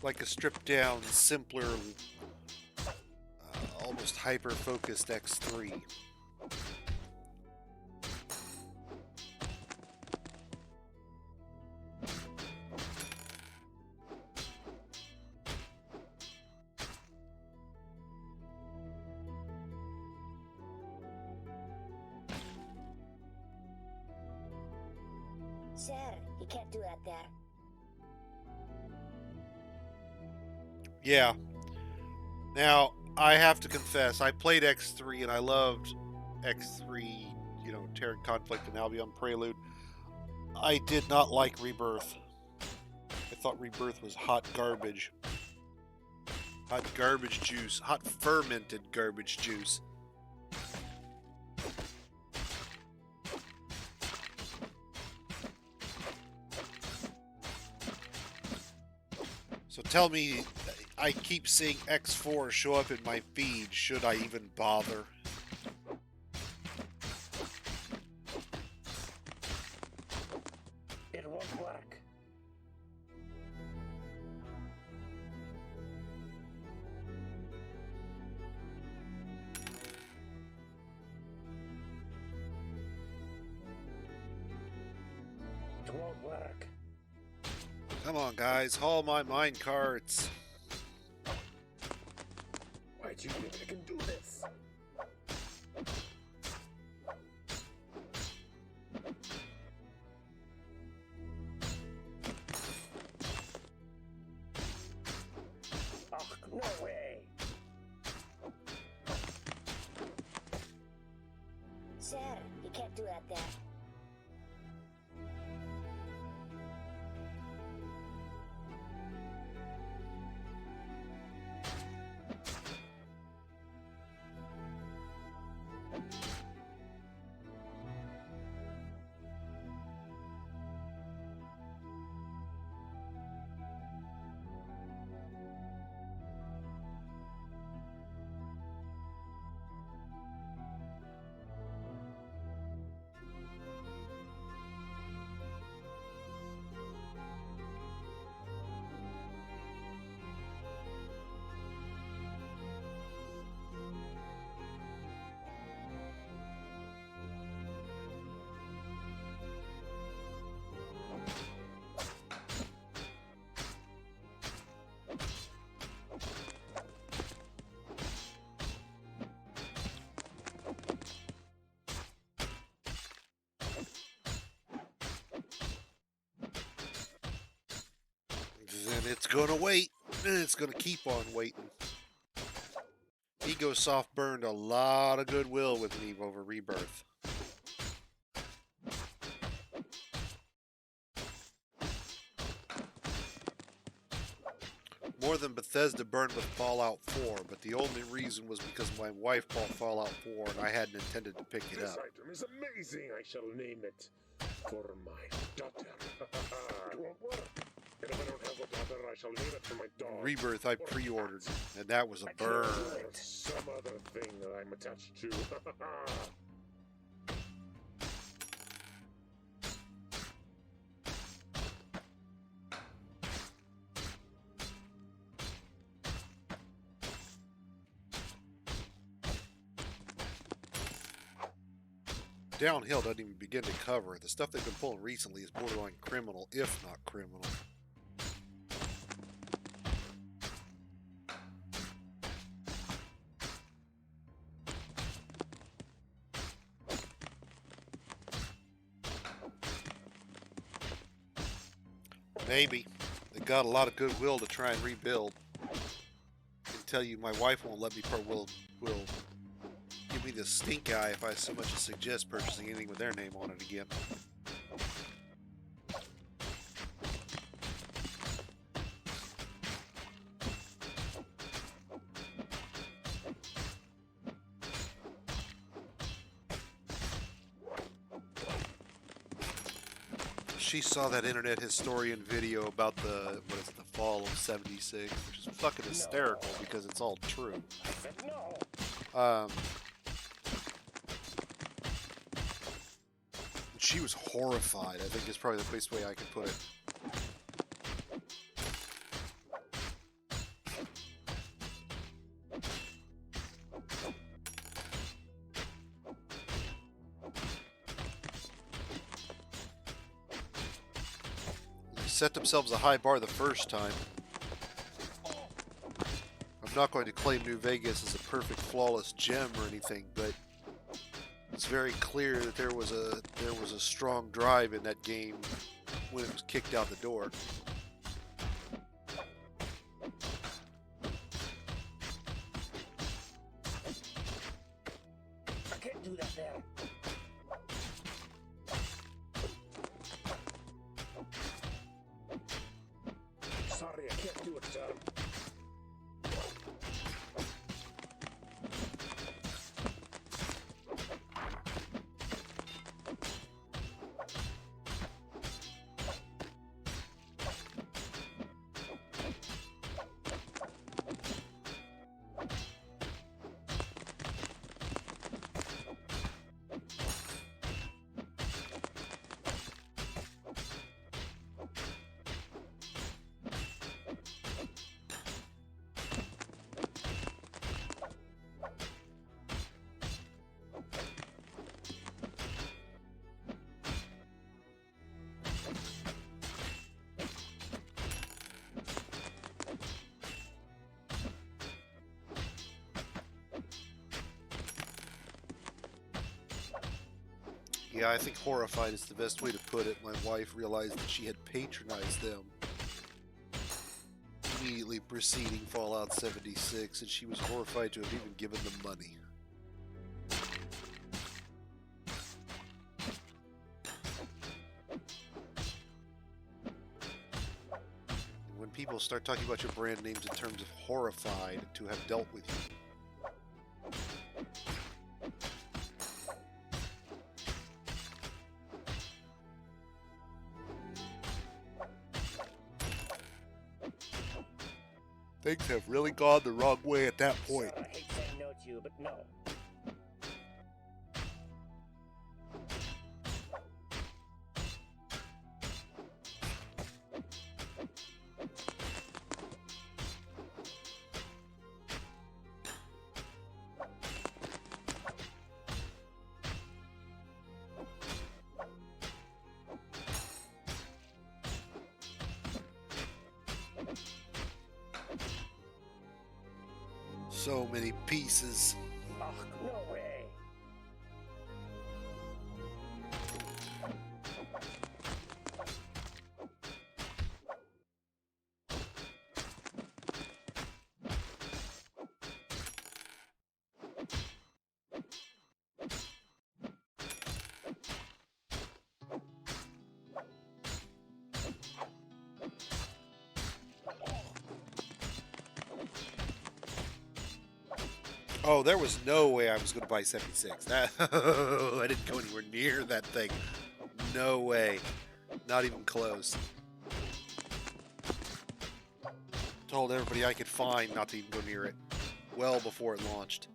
A: Like a stripped down, simpler, almost hyper-focused X3.
C: Sir, you can't do that there.
A: Yeah. Now, I have to confess, I played X3 and I loved X3, you know, Terran Conflict and Albion Prelude. I did not like Rebirth. I thought Rebirth was hot garbage. Hot garbage juice. Hot fermented garbage juice. So tell me, I keep seeing X4 show up in my feed. Should I even bother?
B: It won't work. It won't work.
A: Come on, guys, haul my mine carts.
B: Why do you think I can do this? Oh, no way.
C: Sir, you can't do that there.
A: Then it's gonna wait. And it's gonna keep on waiting. Ego Soft burned a lot of goodwill with me over Rebirth. More than Bethesda burned with Fallout 4, but the only reason was because my wife bought Fallout 4 and I hadn't intended to pick it
B: This
A: up.
B: item is amazing. I shall name it for my daughter. It won't work. And if I don't have a daughter, I shall name it for my dog.
A: Rebirth I pre-ordered, and that was a
B: I can't
A: burn.
B: do it. Some other thing that I'm attached to.
A: downhill doesn't even begin to cover it. The stuff they've been pulling recently is borderline criminal, if not criminal. Maybe. They got a lot of goodwill to try and rebuild. I can tell you my wife won't let me will give me the stink eye if I so much as suggest purchasing anything with their name on it again. She saw that internet historian video about the fall of '76, which is fucking hysterical because it's all true. She was horrified, I think is probably the best way I could put it. Set themselves a high bar the first time. I'm not going to claim New Vegas as a perfect, flawless gem or anything, but it's very clear that there was a strong drive in that game when it was kicked out the door.
B: I can't do that there. Sorry, I can't do it, sir.
A: Yeah, I think horrified is the best way to put it. My wife realized that she had patronized them immediately preceding Fallout 76, and she was horrified to have even given them money. And when people start talking about your brand names in terms of horrified to have dealt with you, things have really gone the wrong way at that point.
C: I hate saying no to you, but no.
A: So many pieces.
C: Oh, no way.
A: Oh, there was no way I was going to buy 76. I didn't go anywhere near that thing. No way. Not even close. Told everybody I could find not to even go near it. Well before it launched.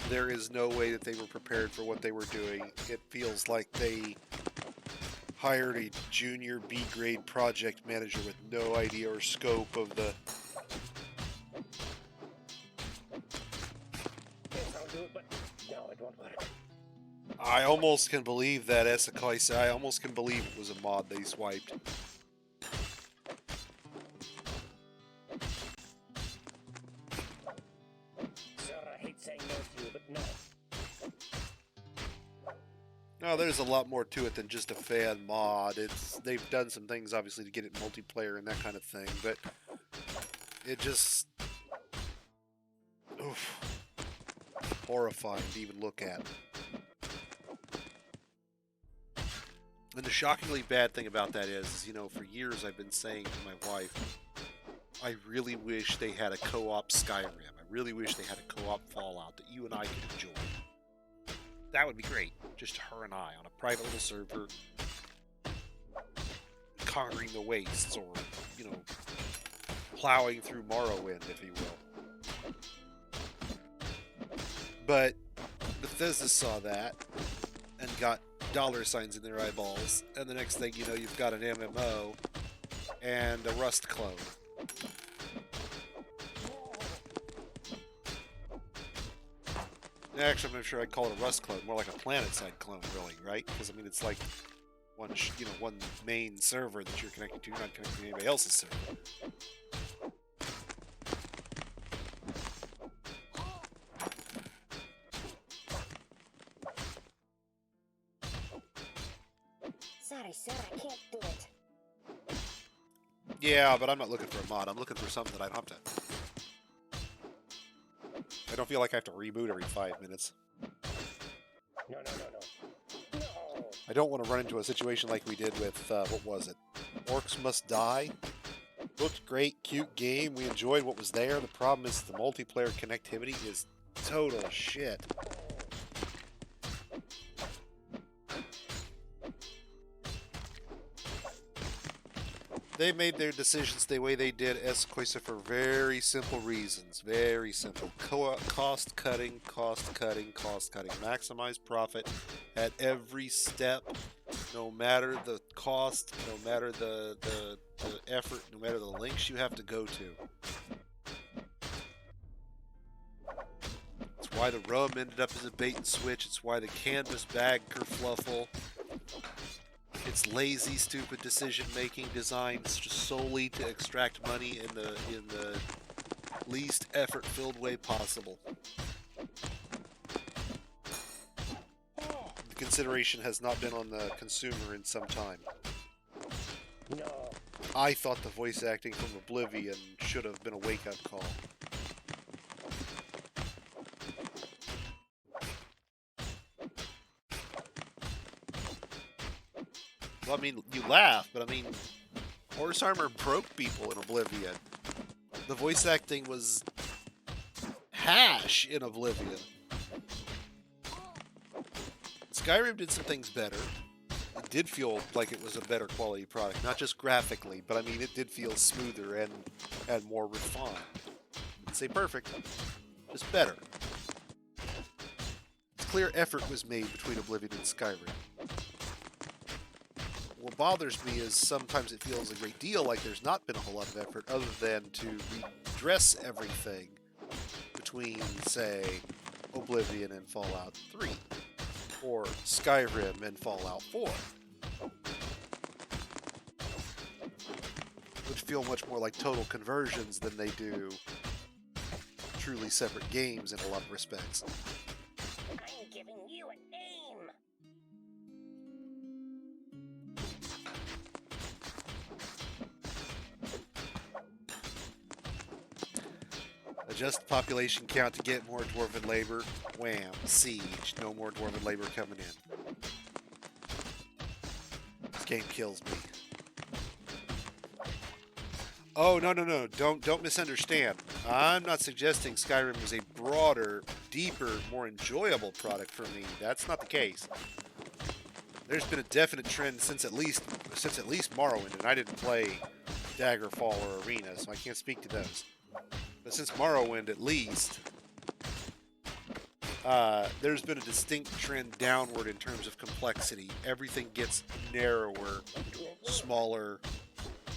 A: There is no way that they were prepared for what they were doing. It feels like they hired a junior B-grade project manager with no idea or scope of the
B: do it, but no, it won't work.
A: I almost can believe that Essekoisa. I almost can believe it was a mod they swiped.
B: Sir, I hate saying no to you, but no.
A: No, there's a lot more to it than just a fan mod. They've done some things obviously to get it multiplayer and that kind of thing, but it just horrifying to even look at. And the shockingly bad thing about that is, you know, for years I've been saying to my wife, I really wish they had a co-op Skyrim. I really wish they had a co-op Fallout that you and I could enjoy. That would be great. Just her and I on a private little server, conquering the wastes, or, you know, plowing through Morrowind, if you will. But Bethesda saw that and got dollar signs in their eyeballs, and the next thing you know, you've got an MMO and a Rust clone. Actually, I'm not sure I'd call it a Rust clone, more like a PlanetSide clone, really, right? Because I mean, it's like one main server that you're connected to. You're not connected to anybody else's server.
C: Sorry, sir, I can't do it.
A: Yeah, but I'm not looking for a mod. I'm looking for something that I don't have to. I don't feel like I have to reboot every 5 minutes.
B: No.
A: I don't want to run into a situation like we did with, what was it? Orcs Must Die? Looked great, cute game. We enjoyed what was there. The problem is the multiplayer connectivity is total shit. They made their decisions the way they did Essekoisa for very simple reasons. Very simple. Cost cutting. Maximize profit at every step, no matter the cost, no matter the effort, no matter the lengths you have to go to. It's why the rum ended up as a bait and switch. It's why the canvas bag kerfluffle. It's lazy, stupid decision-making designed just solely to extract money in the least effort-filled way possible. The consideration has not been on the consumer in some time.
B: No.
A: I thought the voice acting from Oblivion should have been a wake-up call. Well, I mean, you laugh, but I mean, Horse Armor broke people in Oblivion. The voice acting was hash in Oblivion. Skyrim did some things better. It did feel like it was a better quality product, not just graphically, but I mean, it did feel smoother and more refined. I'd say perfect, just better. Clear effort was made between Oblivion and Skyrim. What bothers me is sometimes it feels a great deal like there's not been a whole lot of effort other than to redress everything between, say, Oblivion and Fallout 3, or Skyrim and Fallout 4, which feel much more like total conversions than they do truly separate games in a lot of respects.
C: I'm giving you a name.
A: Adjust population count to get more dwarven labor. Wham. Siege. No more dwarven labor coming in. This game kills me. Oh, no. Don't misunderstand. I'm not suggesting Skyrim was a broader, deeper, more enjoyable product for me. That's not the case. There's been a definite trend since at least Morrowind, and I didn't play Daggerfall or Arena, so I can't speak to those. But since Morrowind, at least, there's been a distinct trend downward in terms of complexity. Everything gets narrower, smaller,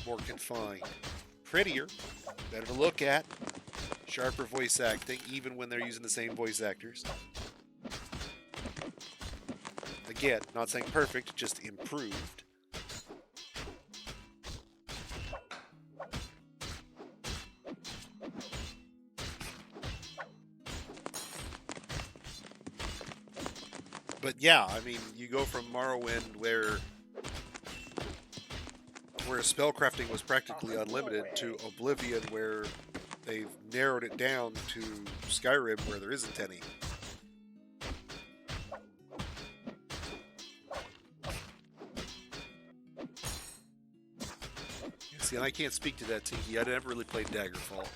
A: more confined. Prettier, better to look at, Sharper voice acting, even when they're using the same voice actors. Again, not saying perfect, just improved. But yeah, I mean, you go from Morrowind where spellcrafting was practically unlimited to Oblivion where they've narrowed it down to Skyrim where there isn't any. See, and I can't speak to that, Tiki. I never really played Daggerfall.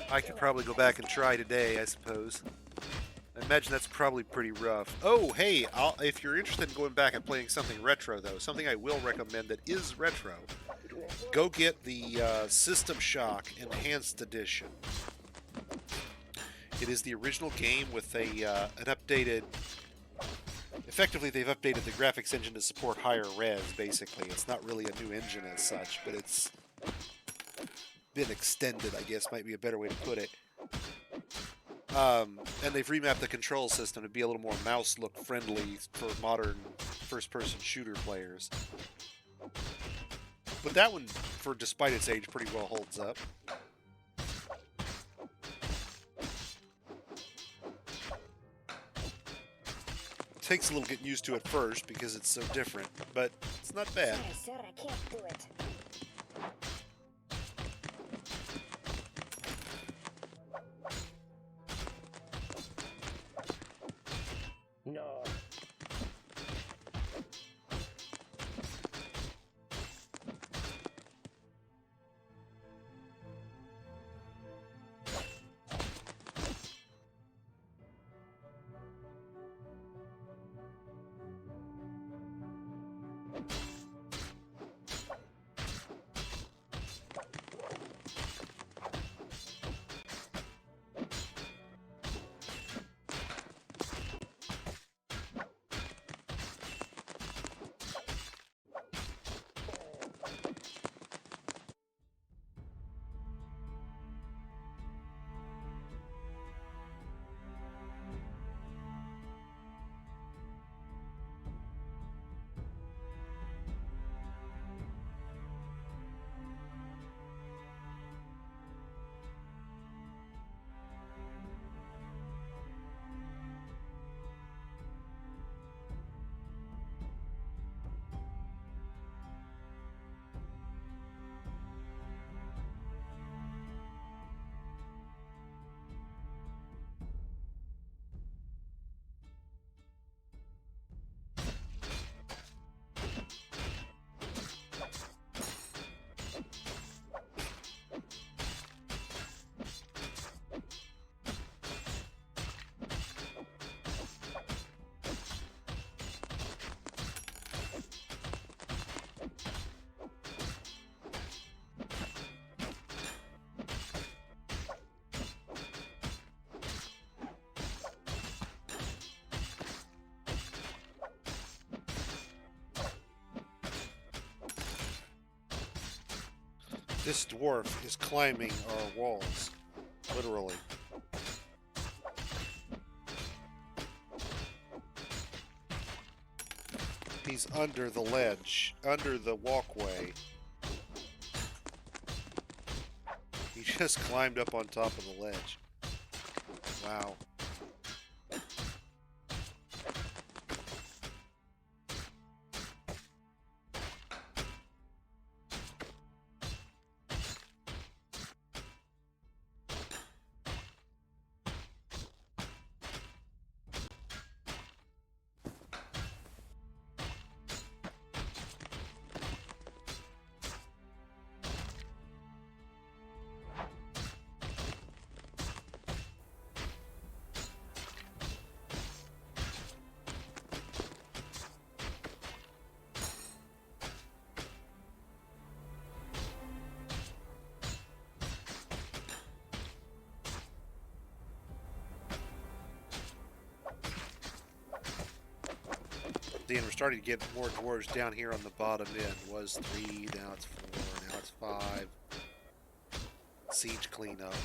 A: I could probably go back and try today, I suppose. I imagine that's probably pretty rough. Oh, hey, if you're interested in going back and playing something retro, though, something I will recommend that is retro, go get the System Shock Enhanced Edition. It is the original game with an updated... Effectively, they've updated the graphics engine to support higher res, basically. It's not really a new engine as such, but it's been extended, I guess, might be a better way to put it. And they've remapped the control system to be a little more mouse-look friendly for modern first-person shooter players. But that one, despite its age, pretty well holds up. Takes a little getting used to at first because it's so different, but it's not bad.
C: Sorry, sir, I can't do it.
B: No.
A: This dwarf is climbing our walls, literally. He's under the ledge, under the walkway. He just climbed up on top of the ledge. Wow. And we're starting to get more dwarves down here on the bottom end. Was 3, now it's 4, now it's 5. Siege cleanup.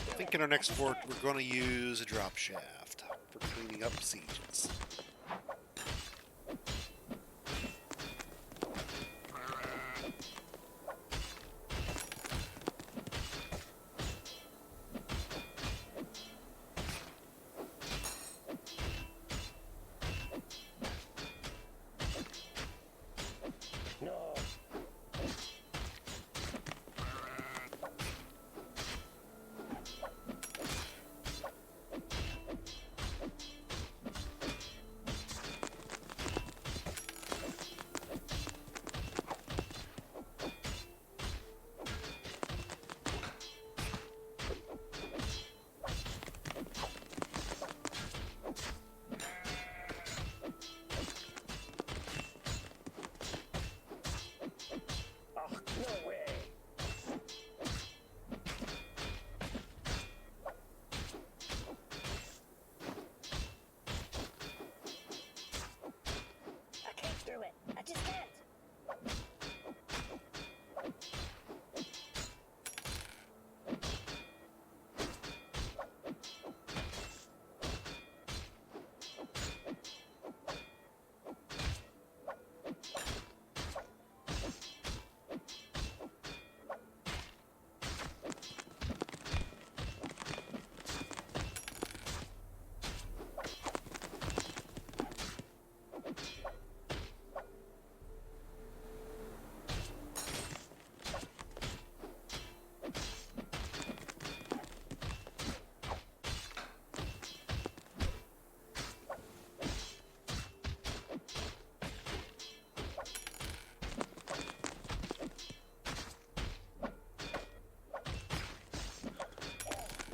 A: I think in our next fort, we're going to use a drop shaft for cleaning up sieges.
B: No. Oh, no way.
C: I can't do it. I just can't.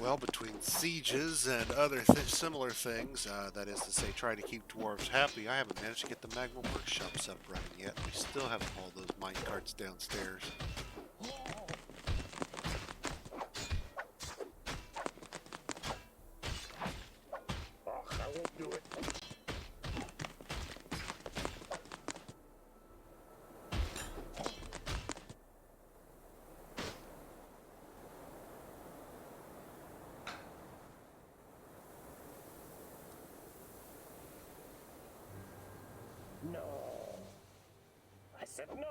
A: Well, between sieges and other similar things, that is to say, trying to keep dwarves happy, I haven't managed to get the Magma workshops up running yet. We still have all those mine carts downstairs.
B: Oh, I won't do it. No. I said no.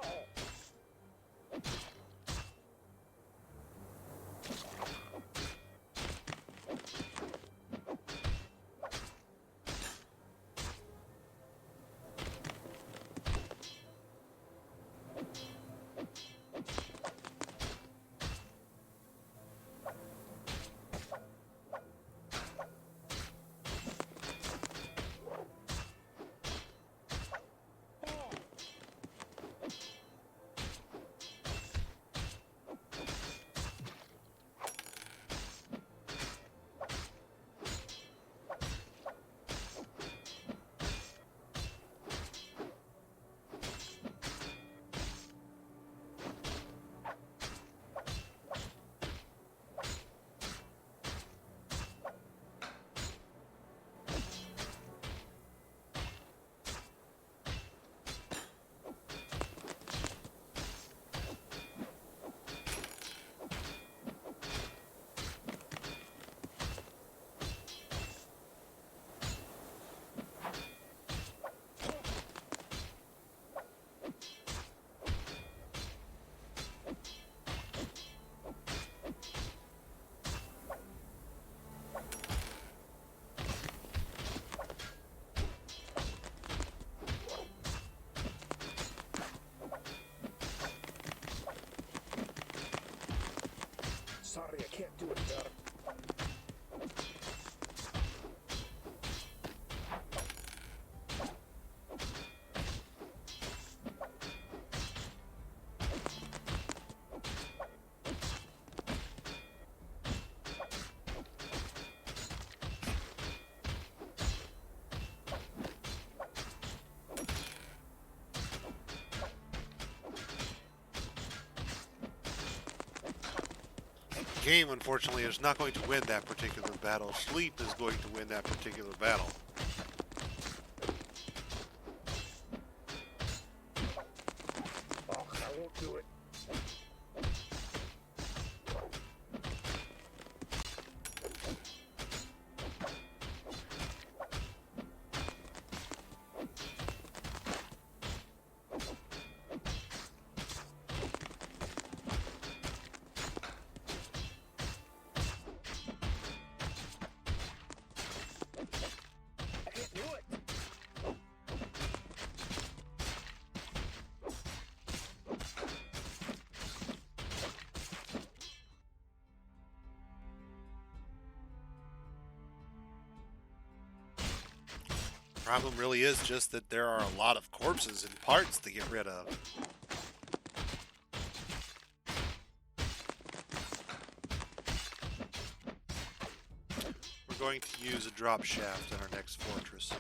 A: game, unfortunately, is not going to win that particular battle. Sleep is going to win that particular battle.
B: Oh, I won't do it. I can't do it.
A: Problem really is just that there are a lot of corpses and parts to get rid of. We're going to use a drop shaft in our next fortress.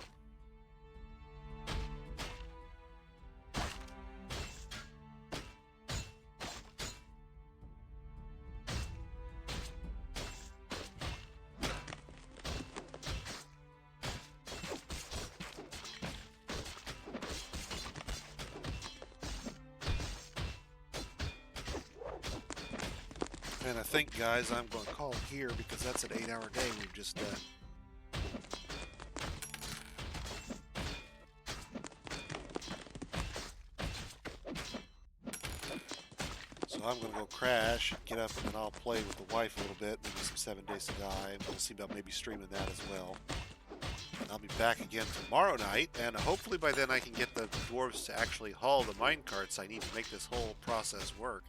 A: And I think, guys, I'm going to call it here because that's an 8-hour day we've just done. So I'm going to go crash, get up, and then I'll play with the wife a little bit, maybe some 7 Days to Die, and we'll see about maybe streaming that as well. And I'll be back again tomorrow night, and hopefully by then I can get the dwarves to actually haul the minecarts I need to make this whole process work.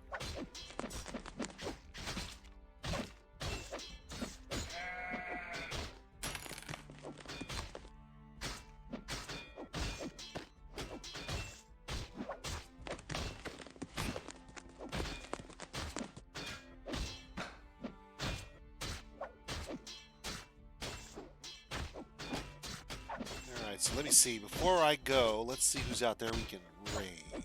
A: Alright, so let me see. Before I go, let's see who's out there we can raid.